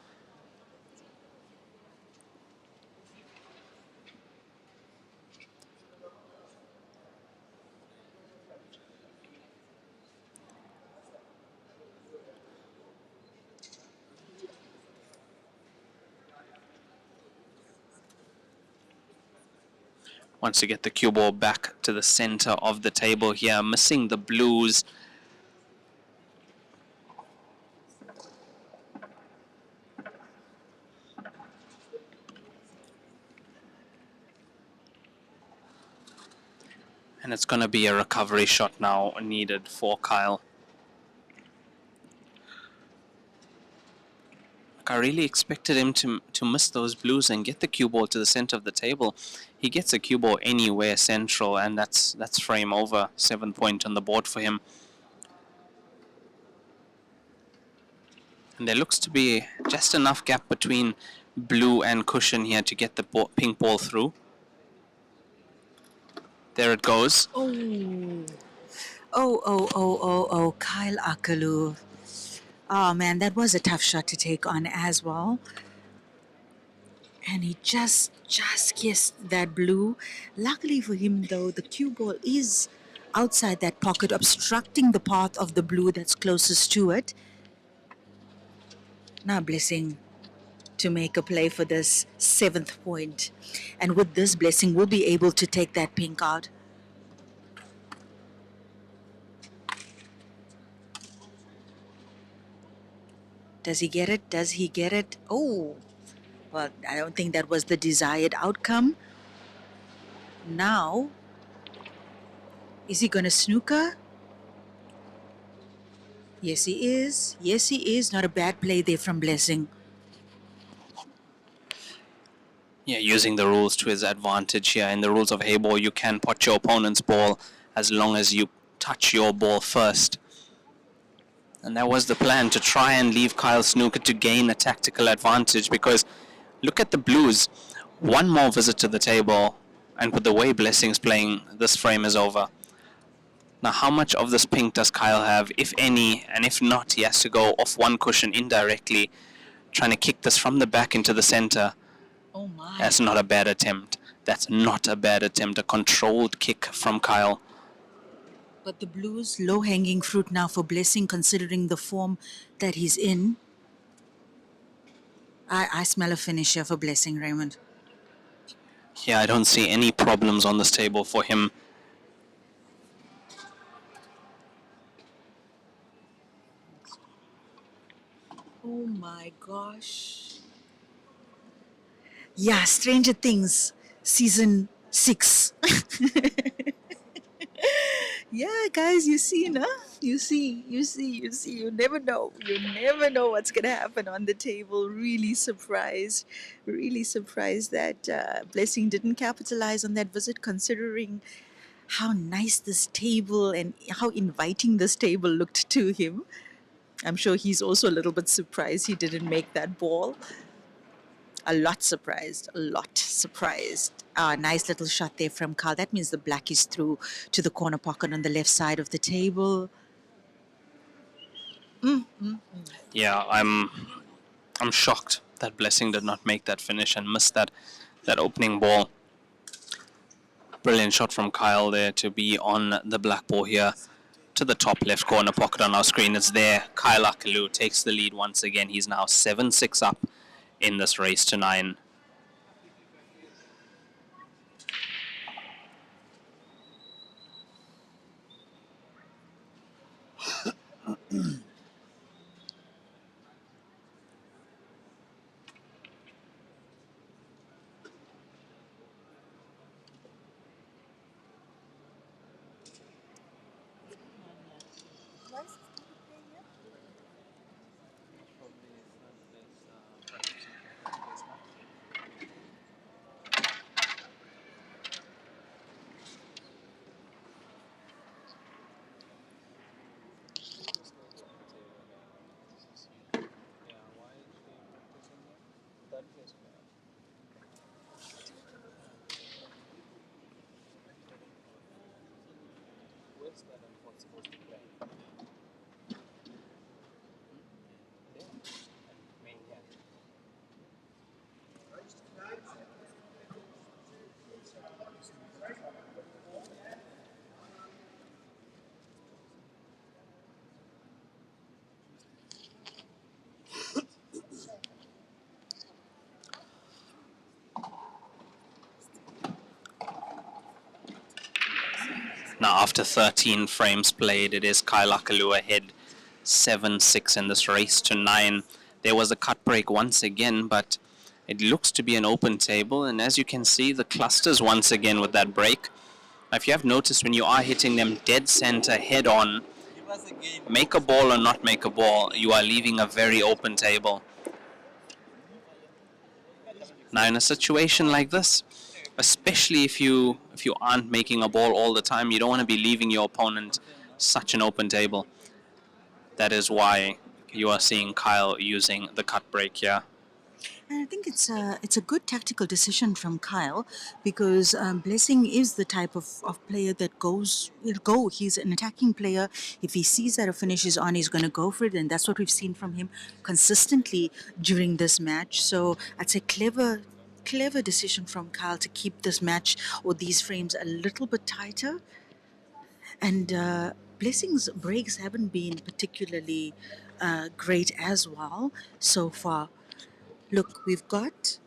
Wants to get the cue ball back to the center of the table here, missing the blues. And it's going to be a recovery shot now needed for Kyle. I really expected him to miss those blues and get the cue ball to the center of the table. He gets a cue ball anywhere central, and that's frame over. 7 point on the board for him. And there looks to be just enough gap between blue and cushion here to get the pink ball through. There it goes. Oh, Kyle Akalu. Oh man, that was a tough shot to take on as well. And he just kissed that blue. Luckily for him, though, the cue ball is outside that pocket, obstructing the path of the blue that's closest to it. Now Blessing to make a play for this 7th point. And with this, Blessing will be able to take that pink out. Does he get it? Does he get it? Oh, well, I don't think that was the desired outcome. Now, is he going to snooker? Yes, he is. Yes, he is. Not a bad play there from Blessing. Yeah, using the rules to his advantage here. In the rules of Heyball, you can pot your opponent's ball as long as you touch your ball first. And that was the plan, to try and leave Kyle snooker to gain a tactical advantage, because look at the blues. One more visit to the table, and with the way Blessing's playing, this frame is over. Now, how much of this pink does Kyle have, if any? And if not, he has to go off one cushion indirectly, trying to kick this from the back into the center. Oh my. That's not a bad attempt. That's not a bad attempt. A controlled kick from Kyle. But the blues, low-hanging fruit now for Blessing, considering the form that he's in. I smell a finisher for Blessing, Raymond. Yeah, I don't see any problems on this table for him. Oh my gosh. Yeah, Stranger Things, season 6. Yeah, guys, you see, no? You see. You never know. You never know what's going to happen on the table. Really surprised. Really surprised that Blessing didn't capitalize on that visit, considering how nice this table and how inviting this table looked to him. I'm sure he's also a little bit surprised he didn't make that ball. A lot surprised. Nice little shot there from Carl. That means the black is through to the corner pocket on the left side of the table. Yeah, I'm shocked that Blessing did not make that finish and missed that opening ball. Brilliant shot from Kyle there to be on the black ball here. To the top left corner pocket on our screen. It's there. Kyle Akalu takes the lead once again. He's now 7-6 up in this race to 9. Now, after 13 frames played, it is Kyle Akalu ahead 7-6 in this race to 9. There was a cut break once again, but it looks to be an open table. And as you can see, the clusters once again with that break. If you have noticed, when you are hitting them dead center head on, make a ball or not make a ball, you are leaving a very open table. Now, in a situation like this, especially if you aren't making a ball all the time, you don't want to be leaving your opponent such an open table. That is why you are seeing Kyle using the cut break here. And I think it's a good tactical decision from Kyle because Blessing is the type of player that will go. He's an attacking player. If he sees that a finish is on, he's going to go for it, and that's what we've seen from him consistently during this match. So I'd say clever decision from Kyle to keep this match or these frames a little bit tighter. And Blessing's breaks haven't been particularly great as well so far. Look, we've got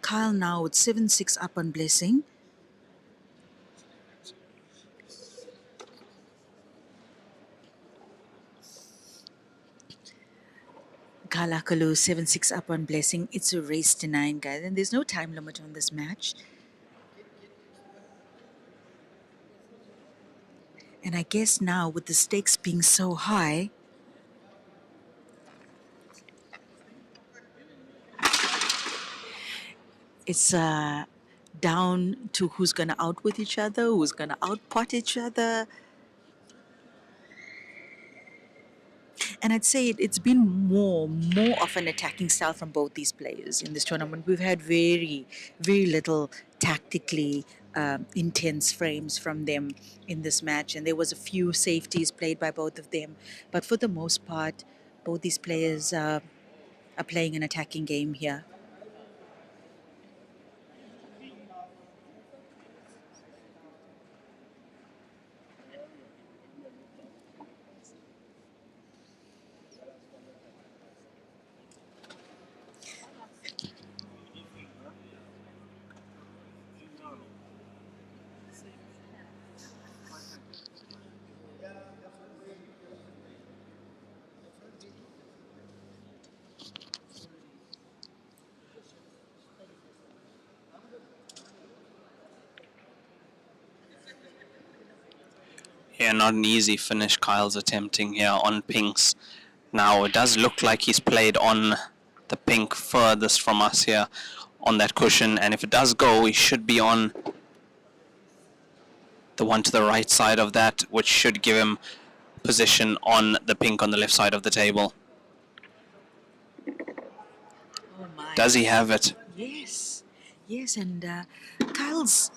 Kyle now with 7-6 up on Blessing. Kyle Akalu 7-6 up on Blessing. It's a race to 9, guys, and there's no time limit on this match. And I guess now with the stakes being so high, it's down to who's going to out with each other, who's going to outpot each other. And I'd say it's been more of an attacking style from both these players in this tournament. We've had very little tactically intense frames from them in this match, and there was a few safeties played by both of them. But for the most part, both these players are playing an attacking game here. Yeah, not an easy finish Kyle's attempting here on pinks. Now, it does look like he's played on the pink furthest from us here on that cushion, and if it does go, he should be on the one to the right side of that, which should give him position on the pink on the left side of the table. Oh my! Does he have it? Yes, and Kyle's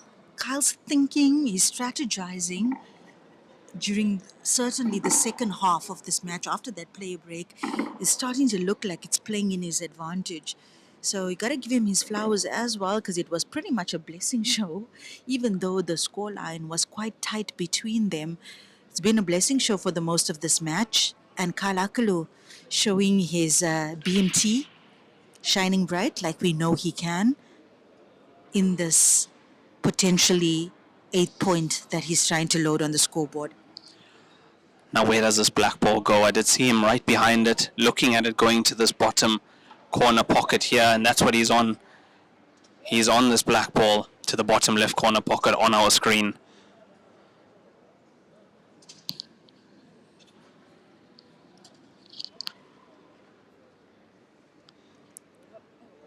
thinking, he's strategizing during certainly the second half of this match after that play break is starting to look like it's playing in his advantage. So you got to give him his flowers as well because it was pretty much a blessing show, even though the scoreline was quite tight between them. It's been a blessing show for the most of this match, and Kyle Akalu showing his BMT shining bright like we know he can in this potentially 8 point that he's trying to load on the scoreboard. Now, where does this black ball go? I did see him right behind it, looking at it going to this bottom corner pocket here, and that's what he's on. He's on this black ball to the bottom left corner pocket on our screen.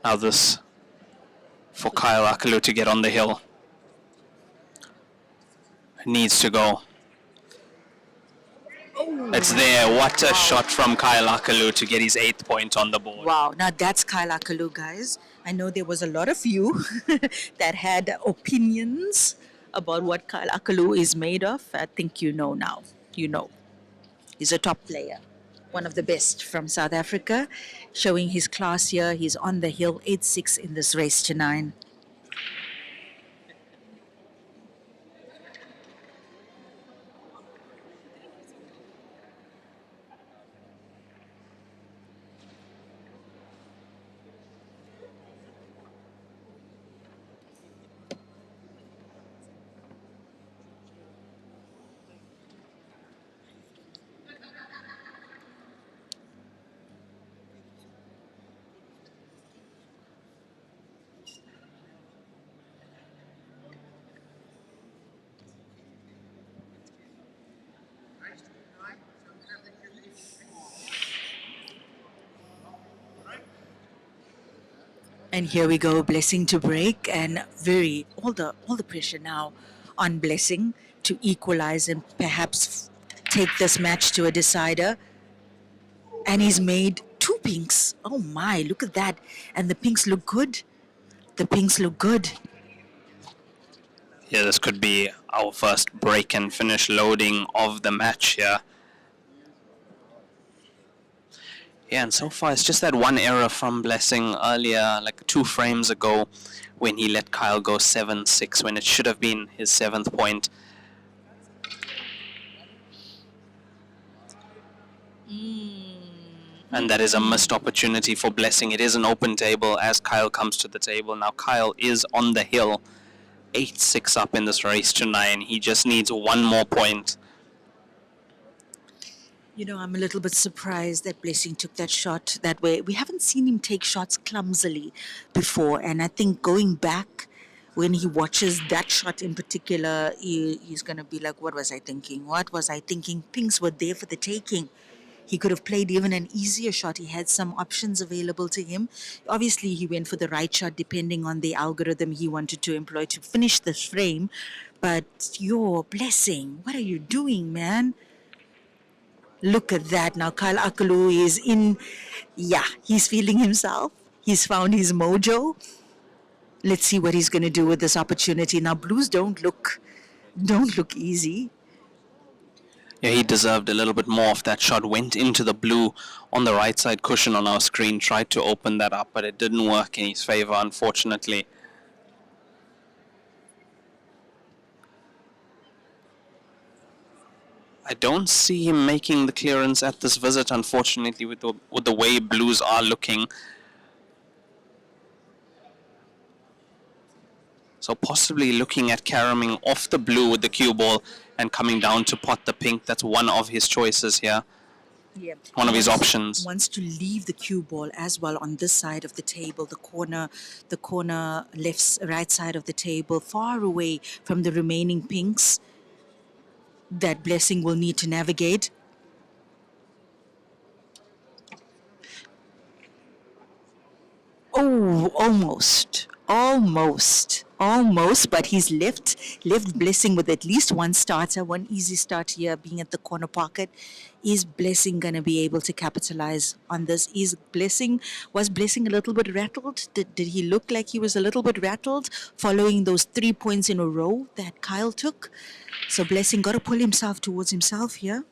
Now this for Kyle Akalu to get on the hill. It needs to go. It's there. What a shot from Kyle Akalu to get his 8th point on the board. Wow, now that's Kyle Akalu, guys. I know there was a lot of you that had opinions about what Kyle Akalu is made of. I think you know now. You know. He's a top player, one of the best from South Africa, showing his class here. He's on the hill, 8-6 in this race to 9. And here we go, Blessing to break, and all the pressure now on Blessing to equalize and perhaps take this match to a decider. And he's made two pinks. Oh my, look at that. And the pinks look good. The pinks look good. Yeah, this could be our first break and finish loading of the match here. Yeah, and so far it's just that one error from Blessing earlier, like 2 frames ago, when he let Kyle go 7-6, when it should have been his 7th point. And that is a missed opportunity for Blessing. It is an open table as Kyle comes to the table. Now Kyle is on the hill, 8-6 up in this race to 9. He just needs one more point. You know, I'm a little bit surprised that Blessing took that shot that way. We haven't seen him take shots clumsily before, and I think going back when he watches that shot in particular, he's going to be like, what was I thinking? What was I thinking? Pinks were there for the taking. He could have played even an easier shot. He had some options available to him. Obviously, he went for the right shot depending on the algorithm he wanted to employ to finish this frame. But your Blessing, what are you doing, man? Look at that. Now Kyle Akalu is in, yeah, he's feeling himself. He's found his mojo. Let's see what he's going to do with this opportunity. Now blues don't look easy. Yeah, he deserved a little bit more of that shot. Went into the blue on the right side cushion on our screen, tried to open that up, but it didn't work in his favor, unfortunately. I don't see him making the clearance at this visit, unfortunately, with the way blues are looking. So possibly looking at caroming off the blue with the cue ball and coming down to pot the pink. That's one of his choices here. Yeah. One of his options. Wants to leave the cue ball as well on this side of the table, the corner right side of the table, far away from the remaining pinks that Blessing will need to navigate. Oh, almost, but he's left Blessing with at least one starter, one easy start here, being at the corner pocket. Is Blessing gonna be able to capitalize on this? Was Blessing a little bit rattled? Did he look like he was a little bit rattled following those 3 points in a row that Kyle took? So Blessing got to pull himself towards himself here.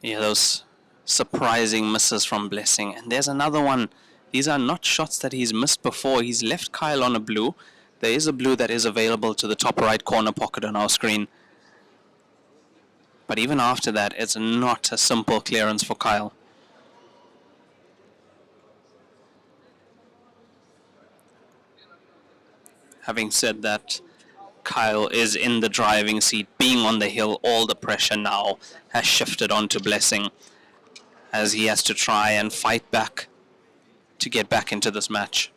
Yeah, those surprising misses from Blessing. And there's another one. These are not shots that he's missed before. He's left Kyle on a blue. There is a blue that is available to the top right corner pocket on our screen. But even after that, it's not a simple clearance for Kyle. Having said that, Kyle is in the driving seat, being on the hill. All the pressure now has shifted onto Blessing as he has to try and fight back to get back into this match.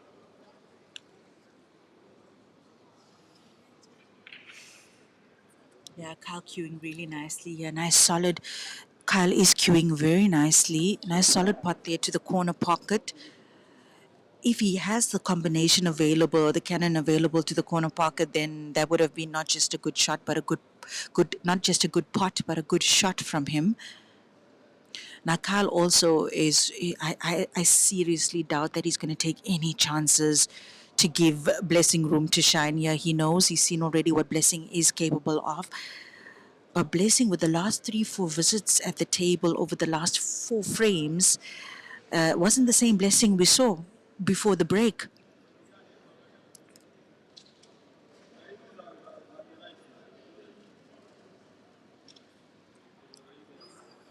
Yeah, Kyle queuing really nicely here. Nice solid. Kyle is queuing very nicely. Nice solid pot there to the corner pocket. If he has the combination available, the cannon available to the corner pocket, then that would have been not just a good shot, but a good, not just a good pot, but a good shot from him. Now, Kyle also is, I seriously doubt that he's going to take any chances to give Blessing room to shine here. He knows, he's seen already what Blessing is capable of. But Blessing, with the last 3-4 visits at the table over the last 4 frames, wasn't the same Blessing we saw before the break.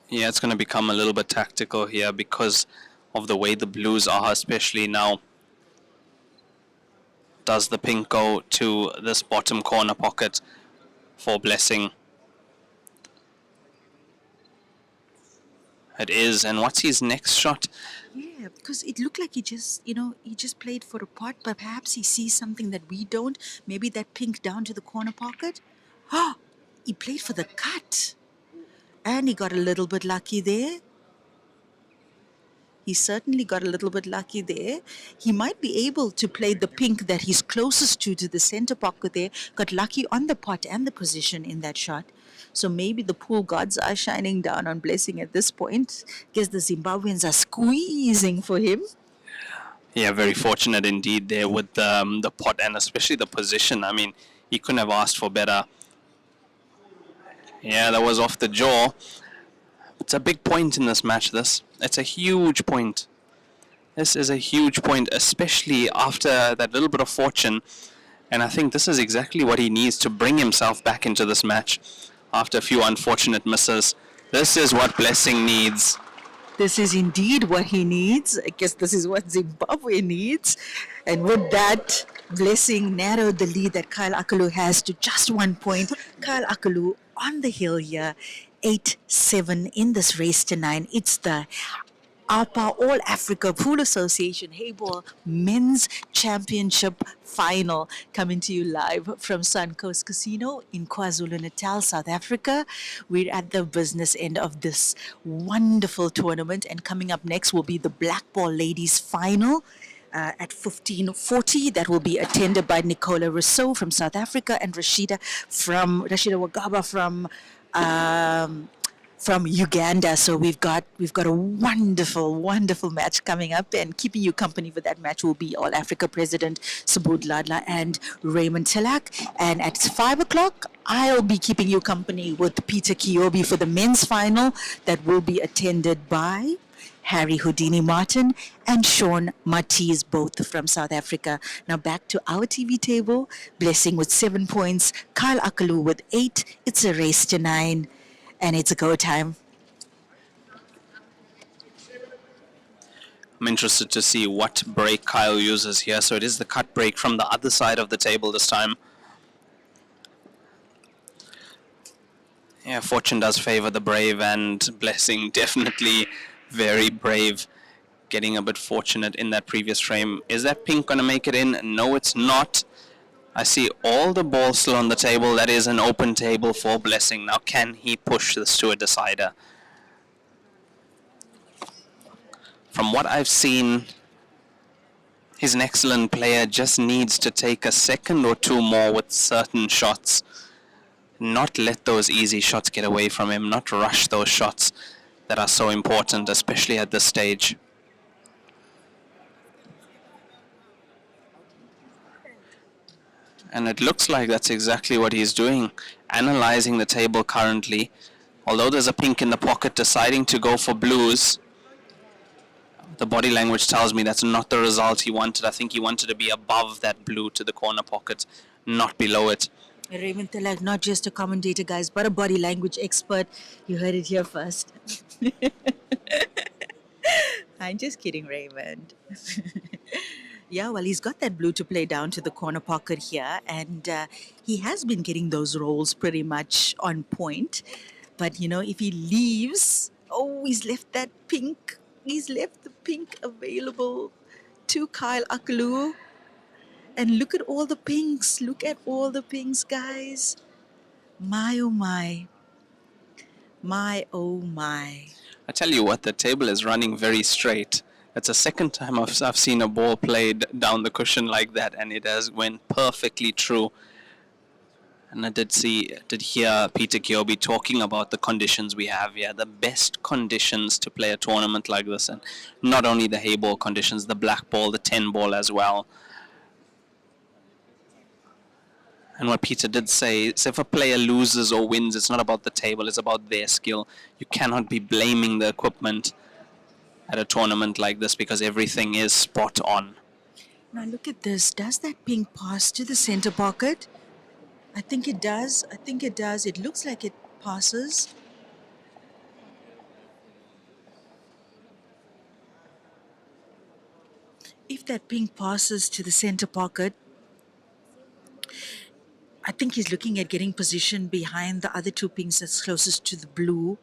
Yeah, it's going to become a little bit tactical here because of the way the blues are, especially now. Does the pink go to this bottom corner pocket for Blessing? It is. And what's his next shot? Yeah, because it looked like he just played for a pot, but perhaps he sees something that we don't. Maybe that pink down to the corner pocket. Oh, he played for the cut. And he got a little bit lucky there. He certainly got a little bit lucky there. He might be able to play the pink that he's closest to the center pocket there. Got lucky on the pot and the position in that shot. So maybe the pool gods are shining down on Blessing at this point. Guess the Zimbabweans are squeezing for him. Yeah, very fortunate indeed there with the pot and especially the position. I mean, he couldn't have asked for better. Yeah, that was off the jaw. It's a big point in this match, this. It's a huge point. This is a huge point, especially after that little bit of fortune. And I think this is exactly what he needs to bring himself back into this match after a few unfortunate misses. This is what Blessing needs. This is indeed what he needs. I guess this is what Zimbabwe needs. And with that, Blessing narrowed the lead that Kyle Akalu has to just 1 point. Kyle Akalu on the hill here, 8-7 in this race to 9. It's the APA All Africa Pool Association Heyball Men's Championship Final, coming to you live from Suncoast Casino in KwaZulu-Natal, South Africa. We're at the business end of this wonderful tournament, and coming up next will be the Black Ball Ladies Final. At 15:40, that will be attended by Nicola Rousseau from South Africa and Rashida Wagaba from Uganda. So we've got a wonderful match coming up, and keeping you company for that match will be All Africa President Subodh Ladla and Raymond Tilak. And at 5 o'clock, I'll be keeping you company with Peter Kiyobi for the men's final that will be attended by Harry Houdini Martin and Sean Matiz, both from South Africa. Now back to our TV table. Blessing with 7 points, Kyle Akalu with 8. It's a race to 9. And it's a go time. I'm interested to see what break Kyle uses here. So it is the cut break from the other side of the table this time. Yeah, fortune does favor the brave, and Blessing definitely very brave, getting a bit fortunate in that previous frame. Is that pink going to make it in? No, it's not. I see all the balls still on the table. That is an open table for Blessing. Now, can he push this to a decider? From what I've seen, he's an excellent player, just needs to take a second or two more with certain shots. Not let those easy shots get away from him, not rush those shots that are so important, especially at this stage. And it looks like that's exactly what he's doing, analyzing the table currently. Although there's a pink in the pocket, deciding to go for blues. The body language tells me that's not the result he wanted. I think he wanted to be above that blue to the corner pocket, not below it. Raymond Tilak, not just a commentator, guys, but a body language expert. You heard it here first. I'm just kidding, Raymond. Yeah, well, he's got that blue to play down to the corner pocket here, and he has been getting those rolls pretty much on point. But, if he leaves, he's left that pink. He's left the pink available to Kyle Akalu. And look at all the pinks. Look at all the pinks, guys. My, oh, my. My, oh, my. I tell you what, the table is running very straight. It's the second time I've seen a ball played down the cushion like that, and it has went perfectly true. And I did hear Peter Kiyobi talking about the conditions we have here, the best conditions to play a tournament like this, and not only the Heyball conditions, the black ball, the 10 ball as well. And what Peter did say is if a player loses or wins, it's not about the table, it's about their skill. You cannot be blaming the equipment at a tournament like this because everything is spot on. Now look at this. Does that pink pass to the center pocket? I think it does. It looks like it passes. If that pink passes to the center pocket, I think he's looking at getting position behind the other two pinks that's closest to the blue.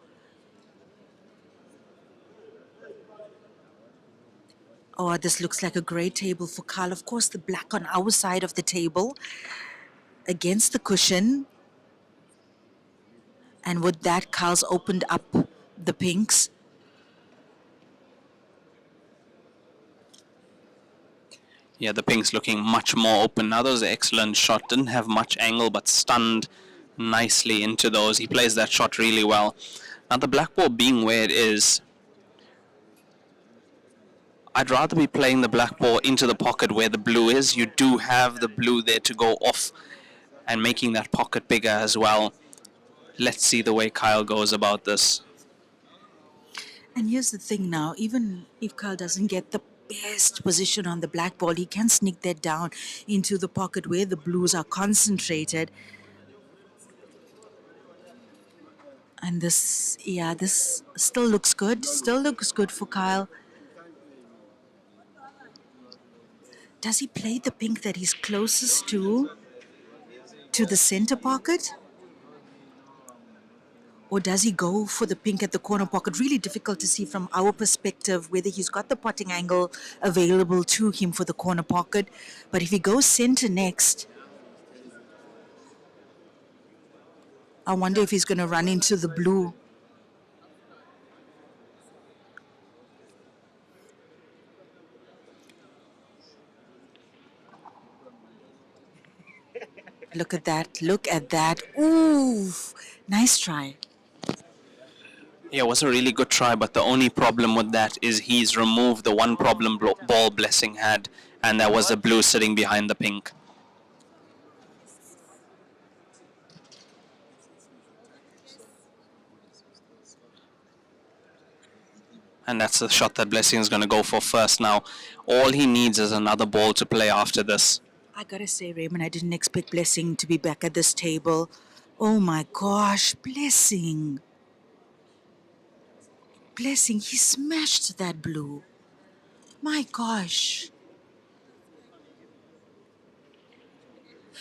Oh, this looks like a great table for Carl. Of course, the black on our side of the table against the cushion. And with that, Carl's opened up the pinks. Yeah, the pink's looking much more open now. That was an excellent shot. Didn't have much angle, but stunned nicely into those. He plays that shot really well. Now, the black ball being where it is, I'd rather be playing the black ball into the pocket where the blue is. You do have the blue there to go off and making that pocket bigger as well. Let's see the way Kyle goes about this. And here's the thing now, even if Kyle doesn't get the best position on the black ball, he can sneak that down into the pocket where the blues are concentrated. And this, yeah, this still looks good. Still looks good for Kyle. Does he play the pink that he's closest to the center pocket? Or does he go for the pink at the corner pocket? Really difficult to see from our perspective whether he's got the potting angle available to him for the corner pocket. But if he goes center next, I wonder if he's going to run into the blue. Look at that. Look at that. Ooh, nice try. Yeah, it was a really good try, but the only problem with that is he's removed the one problem ball Blessing had, and that was the blue sitting behind the pink. And that's the shot that Blessing is going to go for first now. All he needs is another ball to play after this. I gotta say, Raymond, I didn't expect Blessing to be back at this table. Oh my gosh, Blessing. Blessing, he smashed that blue. My gosh.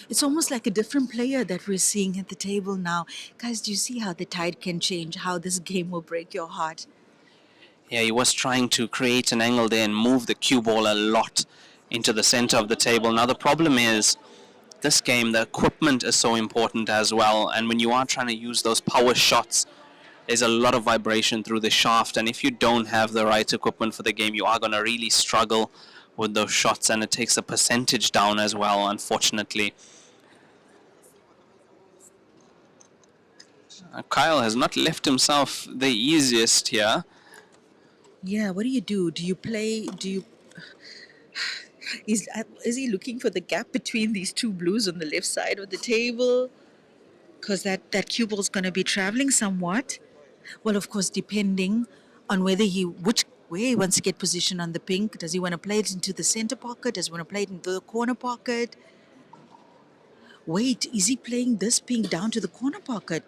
It's almost like a different player that we're seeing at the table now. Guys, do you see how the tide can change, how this game will break your heart? Yeah, he was trying to create an angle there and move the cue ball a lot into the center of the table. Now, the problem is, this game, the equipment is so important as well. And when you are trying to use those power shots, there's a lot of vibration through the shaft. And if you don't have the right equipment for the game, you are going to really struggle with those shots. And it takes a percentage down as well, unfortunately. Kyle has not left himself the easiest here. Yeah, what do you do? Do you play? Do you. Is he looking for the gap between these two blues on the left side of the table? Because that cue ball's going to be traveling somewhat. Well, of course, depending on whether where he wants to get position on the pink. Does he want to play it into the center pocket? Does he want to play it into the corner pocket? Wait, is he playing this pink down to the corner pocket?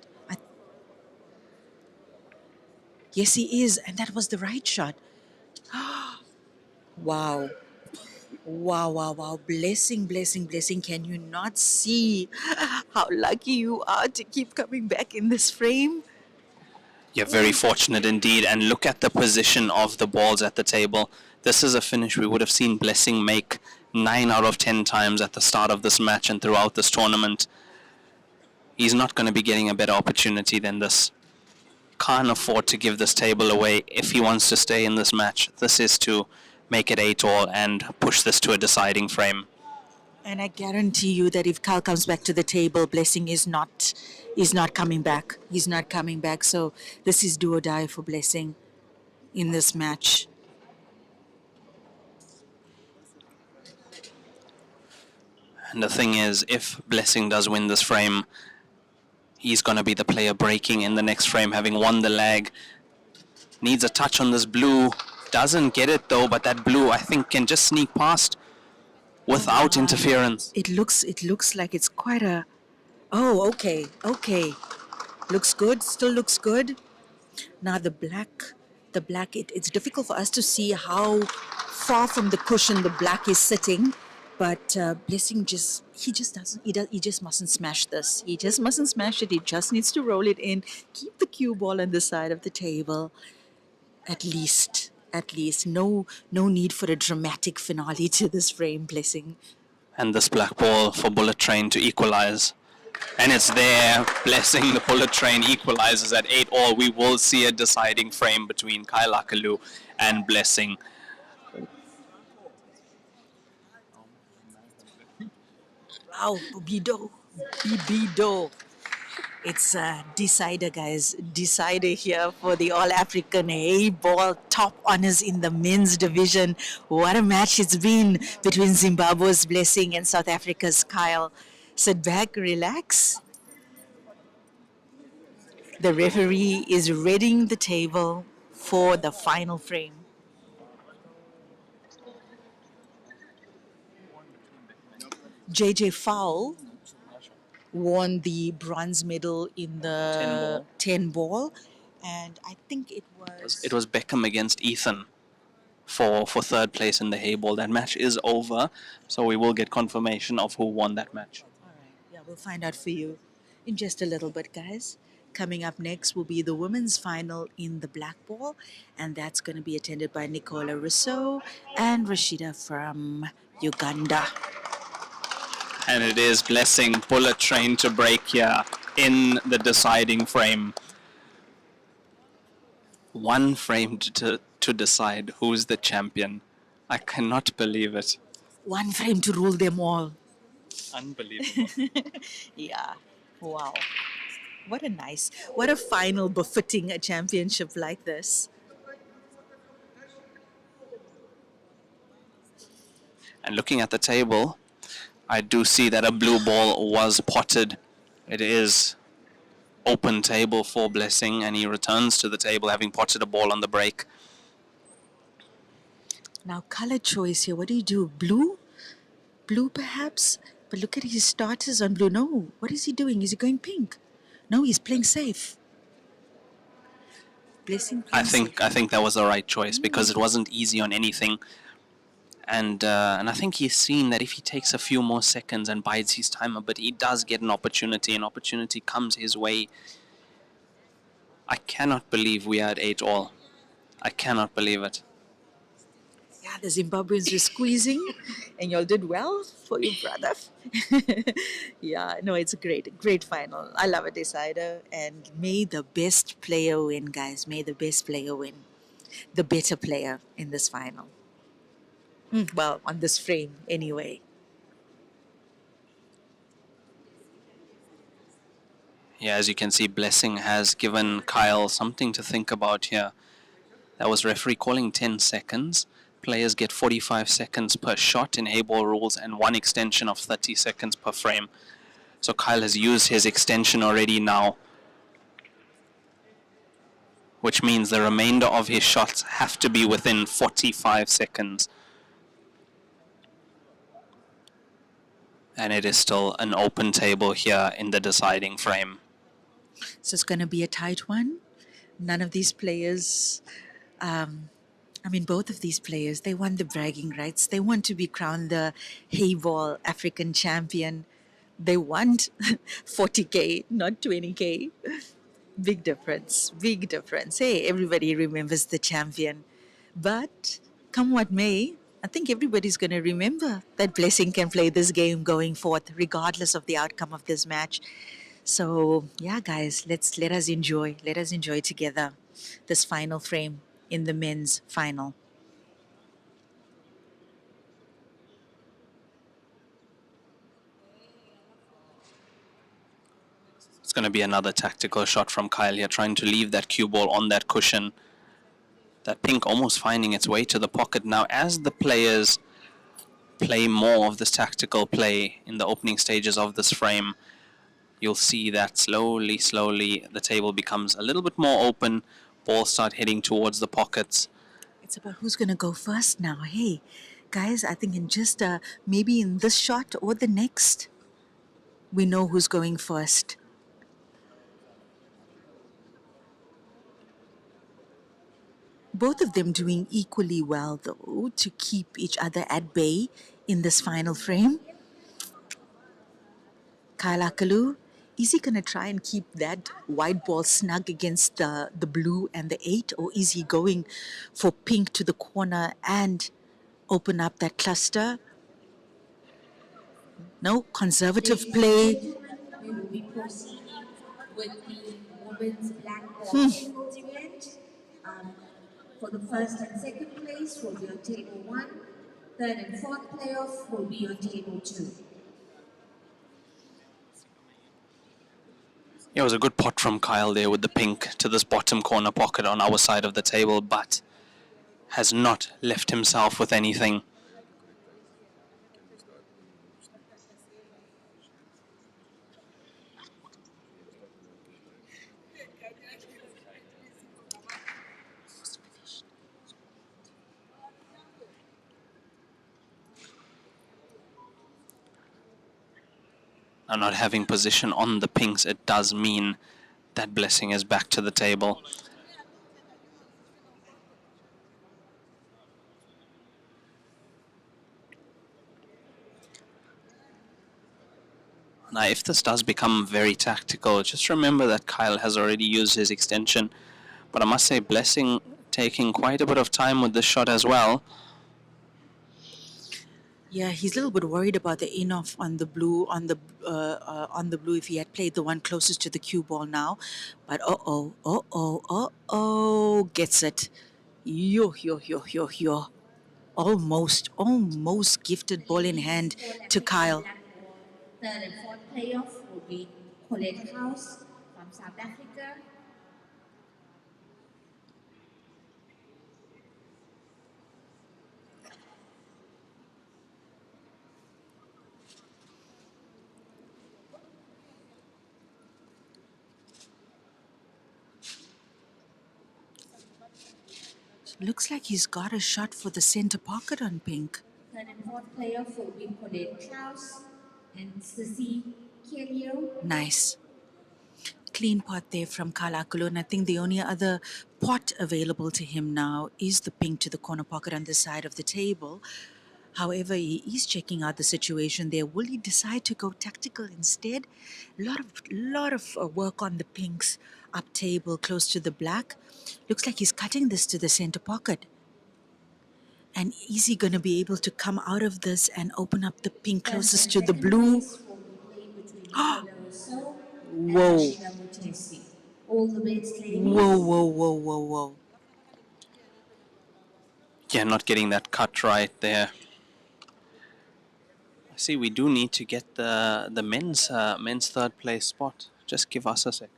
Yes, he is, and that was the right shot. Wow. Wow, wow, wow. Blessing, blessing, blessing. Can you not see how lucky you are to keep coming back in this frame? You're very fortunate indeed. And look at the position of the balls at the table. This is a finish we would have seen Blessing make 9 out of 10 times at the start of this match and throughout this tournament. He's not going to be getting a better opportunity than this. Can't afford to give this table away if he wants to stay in this match. This is to make it 8-all and push this to a deciding frame. And I guarantee you that if Kyle comes back to the table, Blessing is not coming back. He's not coming back. So this is do or die for Blessing in this match. And the thing is, if Blessing does win this frame, he's going to be the player breaking in the next frame, having won the leg. Needs a touch on this blue. Doesn't get it though, but that blue, I think, can just sneak past without interference. It looks like it's quite a... Oh, okay. Looks good, still looks good. Now the black, it's difficult for us to see how far from the cushion the black is sitting. But Blessing he just mustn't smash this. He just mustn't smash it. He just needs to roll it in. Keep the cue ball on the side of the table. At least. No need for a dramatic finale to this frame, Blessing. And this black ball for Bullet Train to equalize. And it's there. Blessing, the Bullet Train equalizes at 8-all. We will see a deciding frame between Kyle Akalu and Blessing. Wow, Bibido. Bibido. It's a decider, guys. Decider here for the All African Heyball top honors in the men's division. What a match it's been between Zimbabwe's Blessing and South Africa's Kyle. Sit back, relax. The referee is readying the table for the final frame. JJ Fowl won the bronze medal in the 10 ball, and I think It was Beckham against Ethan for third place in the Heyball. That match is over, so we will get confirmation of who won that match. All right, yeah, we'll find out for you in just a little bit, guys. Coming up next will be the women's final in the black ball, and that's going to be attended by Nicola Rousseau and Rashida from Uganda. And it is Blessing bullet train to break here in the deciding frame. One frame to decide who's the champion. I cannot believe it. One frame to rule them all. Unbelievable. Yeah, wow. What a final befitting a championship like this. And looking at the table, I do see that a blue ball was potted. It is open table for Blessing, and he returns to the table having potted a ball on the break. Now, color choice here. What do you do? Blue? Blue, perhaps? But look at his starters on blue. No. What is he doing? Is he going pink? No, he's playing safe. Blessing I playing think safe. I think that was the right choice because it wasn't easy on anything. And I think he's seen that if he takes a few more seconds and bides his time a bit, he does get an opportunity. An opportunity comes his way. I cannot believe we are at 8-all. I cannot believe it. Yeah, the Zimbabweans were squeezing, and y'all did well for your brother. Yeah, no, it's a great final. I love a decider, and may the best player win, guys. May the best player win. The better player in this final. Well, on this frame, anyway. Yeah, as you can see, Blessing has given Kyle something to think about here. That was referee calling 10 seconds. Players get 45 seconds per shot in Heyball rules and one extension of 30 seconds per frame. So Kyle has used his extension already now, which means the remainder of his shots have to be within 45 seconds. And it is still an open table here in the deciding frame. So it's going to be a tight one. None of these players, both of these players, they want the bragging rights. They want to be crowned the Heyball African champion. They want 40K, not 20K. Big difference, big difference. Hey, everybody remembers the champion. But come what may, I think everybody's going to remember that Blessing can play this game going forth, regardless of the outcome of this match. So yeah, guys, let us enjoy. Let us enjoy together this final frame in the men's final. It's going to be another tactical shot from Kyle here, trying to leave that cue ball on that cushion. That pink almost finding its way to the pocket. Now, as the players play more of this tactical play in the opening stages of this frame, you'll see that slowly, the table becomes a little bit more open. Balls start heading towards the pockets. It's about who's going to go first now. Hey, guys, I think in just maybe in this shot or the next, we know who's going first. Both of them doing equally well, though, to keep each other at bay in this final frame. Kaila Kalu, is he going to try and keep that white ball snug against the blue and the 8, or is he going for pink to the corner and open up that cluster? No, conservative play. We will be proceeding with the women's black ball tables event. Um, for the first and second place will be on table 1. Third and fourth playoff will be on table 2. It was a good pot from Kyle there with the pink to this bottom corner pocket on our side of the table, but has not left himself with anything. Now, not having position on the pinks, it does mean that Blessing is back to the table. Now, if this does become very tactical, just remember that Kyle has already used his extension. But I must say, Blessing taking quite a bit of time with this shot as well. Yeah, he's a little bit worried about the in off on the blue on the blue if he had played the one closest to the cue ball now. But gets it. Yo. Almost gifted ball in hand to Kyle. Third and fourth playoff will be Colette House from South Africa. Looks like he's got a shot for the center pocket on pink. Third and fourth playoff will be Colette Klaus and Sissy Kelio. Nice. Clean pot there from Kalakulu, and I think the only other pot available to him now is the pink to the corner pocket on the side of the table. However, he is checking out the situation there. Will he decide to go tactical instead? Lot of work on the pinks up table close to the black. Looks like he's cutting this to the center pocket. And is he going to be able to come out of this and open up the pink closest to the blue? Whoa. All the best, ladies. Whoa. Yeah, not getting that cut right there. I see we do need to get the men's third place spot. Just give us a second.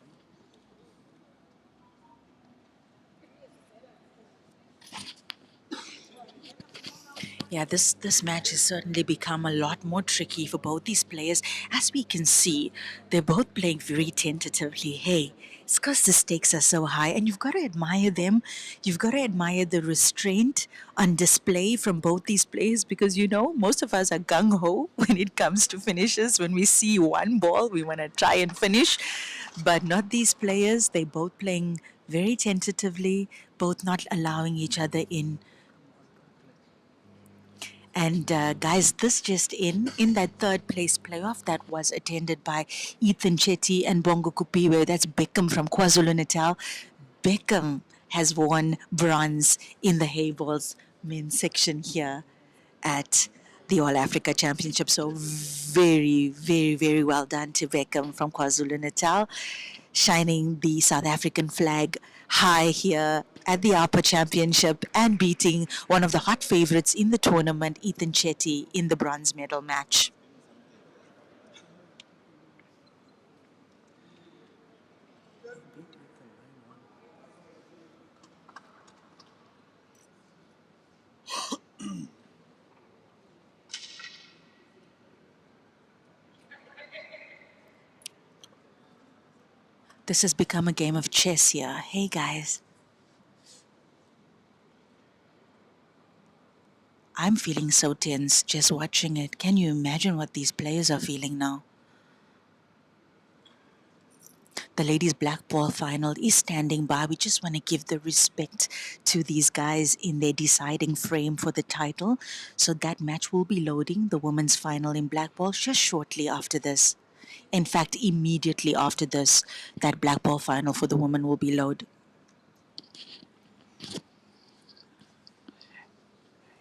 Yeah, this match has certainly become a lot more tricky for both these players. As we can see, they're both playing very tentatively. Hey, it's because the stakes are so high, and you've got to admire them. You've got to admire the restraint on display from both these players because, most of us are gung-ho when it comes to finishes. When we see one ball, we want to try and finish. But not these players. They're both playing very tentatively, both not allowing each other in. And guys, this just in that third place playoff that was attended by Ethan Chetty and Bongo Kupiwe. That's Beckham from KwaZulu-Natal. Beckham has won bronze in the Heyball's men's section here at the All Africa Championship. So very well done to Beckham from KwaZulu-Natal, shining the South African flag high here at the Upper Championship and beating one of the hot favorites in the tournament, Ethan Chetty, in the bronze medal match. This has become a game of chess here. Hey guys. I'm feeling so tense just watching it. Can you imagine what these players are feeling now? The ladies' black ball final is standing by. We just want to give the respect to these guys in their deciding frame for the title. So that match will be loading, the women's final in black ball, just shortly after this. In fact, immediately after this, that black ball final for the women will be loaded.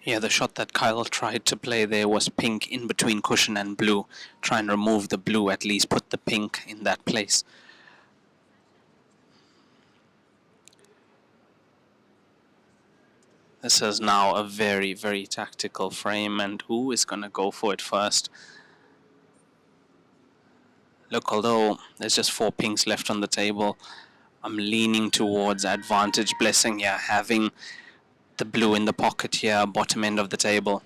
Yeah, the shot that Kyle tried to play there was pink in between cushion and blue. Try and remove the blue, at least put the pink in that place. This is now a very tactical frame, and who is going to go for it first? Look, although there's just 4 pinks left on the table, I'm leaning towards advantage Blessing here, having the blue in the pocket here, bottom end of the table.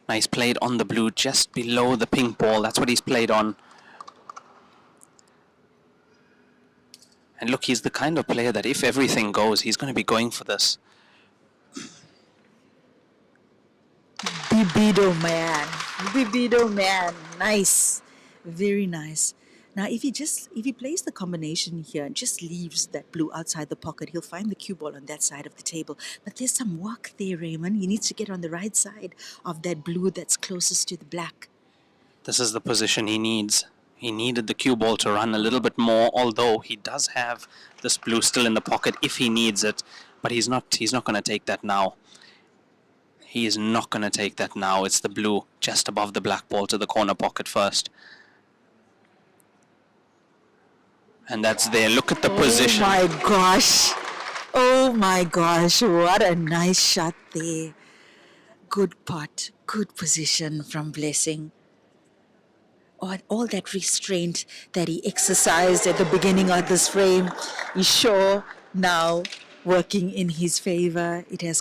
Nice played on the blue, just below the pink ball. That's what he's played on. And look, he's the kind of player that if everything goes, he's going to be going for this. Bibido man, nice, very nice. Now, if he plays the combination here and just leaves that blue outside the pocket, he'll find the cue ball on that side of the table. But there's some work there, Raymond. He needs to get on the right side of that blue that's closest to the black. This is the position he needs. He needed the cue ball to run a little bit more, although he does have this blue still in the pocket if he needs it. But he's not going to take that now. He is not going to take that now. It's the blue just above the black ball to the corner pocket first. And that's there. Look at the position. Oh my gosh, what a nice shot there. Good putt, good position from Blessing. All that restraint that he exercised at the beginning of this frame is sure now working in his favor. It has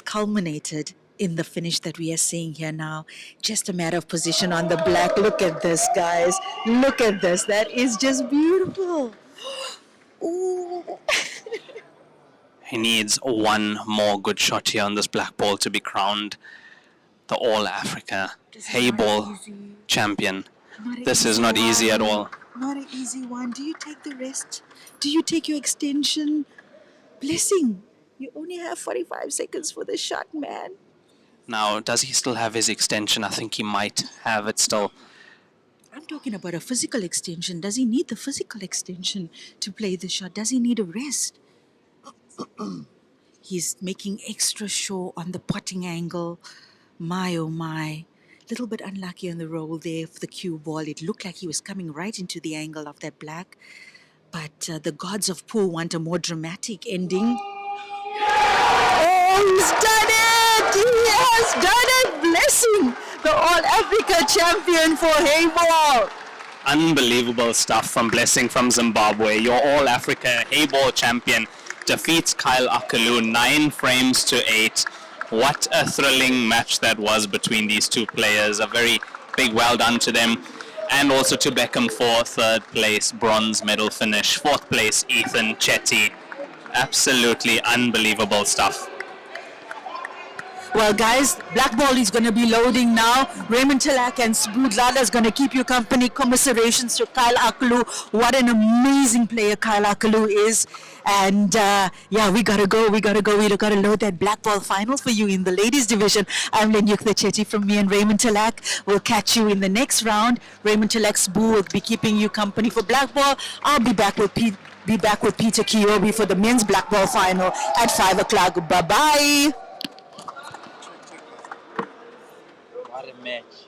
culminated in the finish that we are seeing here now. Just a matter of position on the black. Look at this, guys. Look at this. That is just beautiful. Ooh. He needs one more good shot here on this black ball to be crowned the All-Africa Heyball champion. This is not easy at all. Not an easy one. Do you take the rest? Do you take your extension? Blessing, you only have 45 seconds for the shot, man. Now, does he still have his extension? I think he might have it still. I'm talking about a physical extension. Does he need the physical extension to play the shot? Does he need a rest? He's making extra sure on the putting angle. My, oh my. Little bit unlucky on the roll there for the cue ball. It looked like he was coming right into the angle of that black. But the gods of pool want a more dramatic ending. Oh, he's done it! He has done it! Blessing, the All-Africa champion for Heyball. Unbelievable stuff from Blessing from Zimbabwe. Your All-Africa Heyball champion defeats Kyle Akalu 9 frames to 8. What a thrilling match that was between these two players. A very big well done to them. And also to Beckham for 3rd place bronze medal finish. 4th place Ethan Chetty. Absolutely unbelievable stuff. Well, guys, black ball is going to be loading now. Raymond Tilak and Sbudlala is going to keep you company. Commiserations to Kyle Akalu. What an amazing player Kyle Akalu is. And yeah, we got to go. We got to load that black ball final for you in the ladies division. I'm Lenyukta Chetty from me and Raymond Tilak. We'll catch you in the next round. Raymond Tilak Sbu will be keeping you company for black ball. I'll be back with Peter Kiyobi for the men's black ball final at 5 o'clock. Bye-bye. What a match.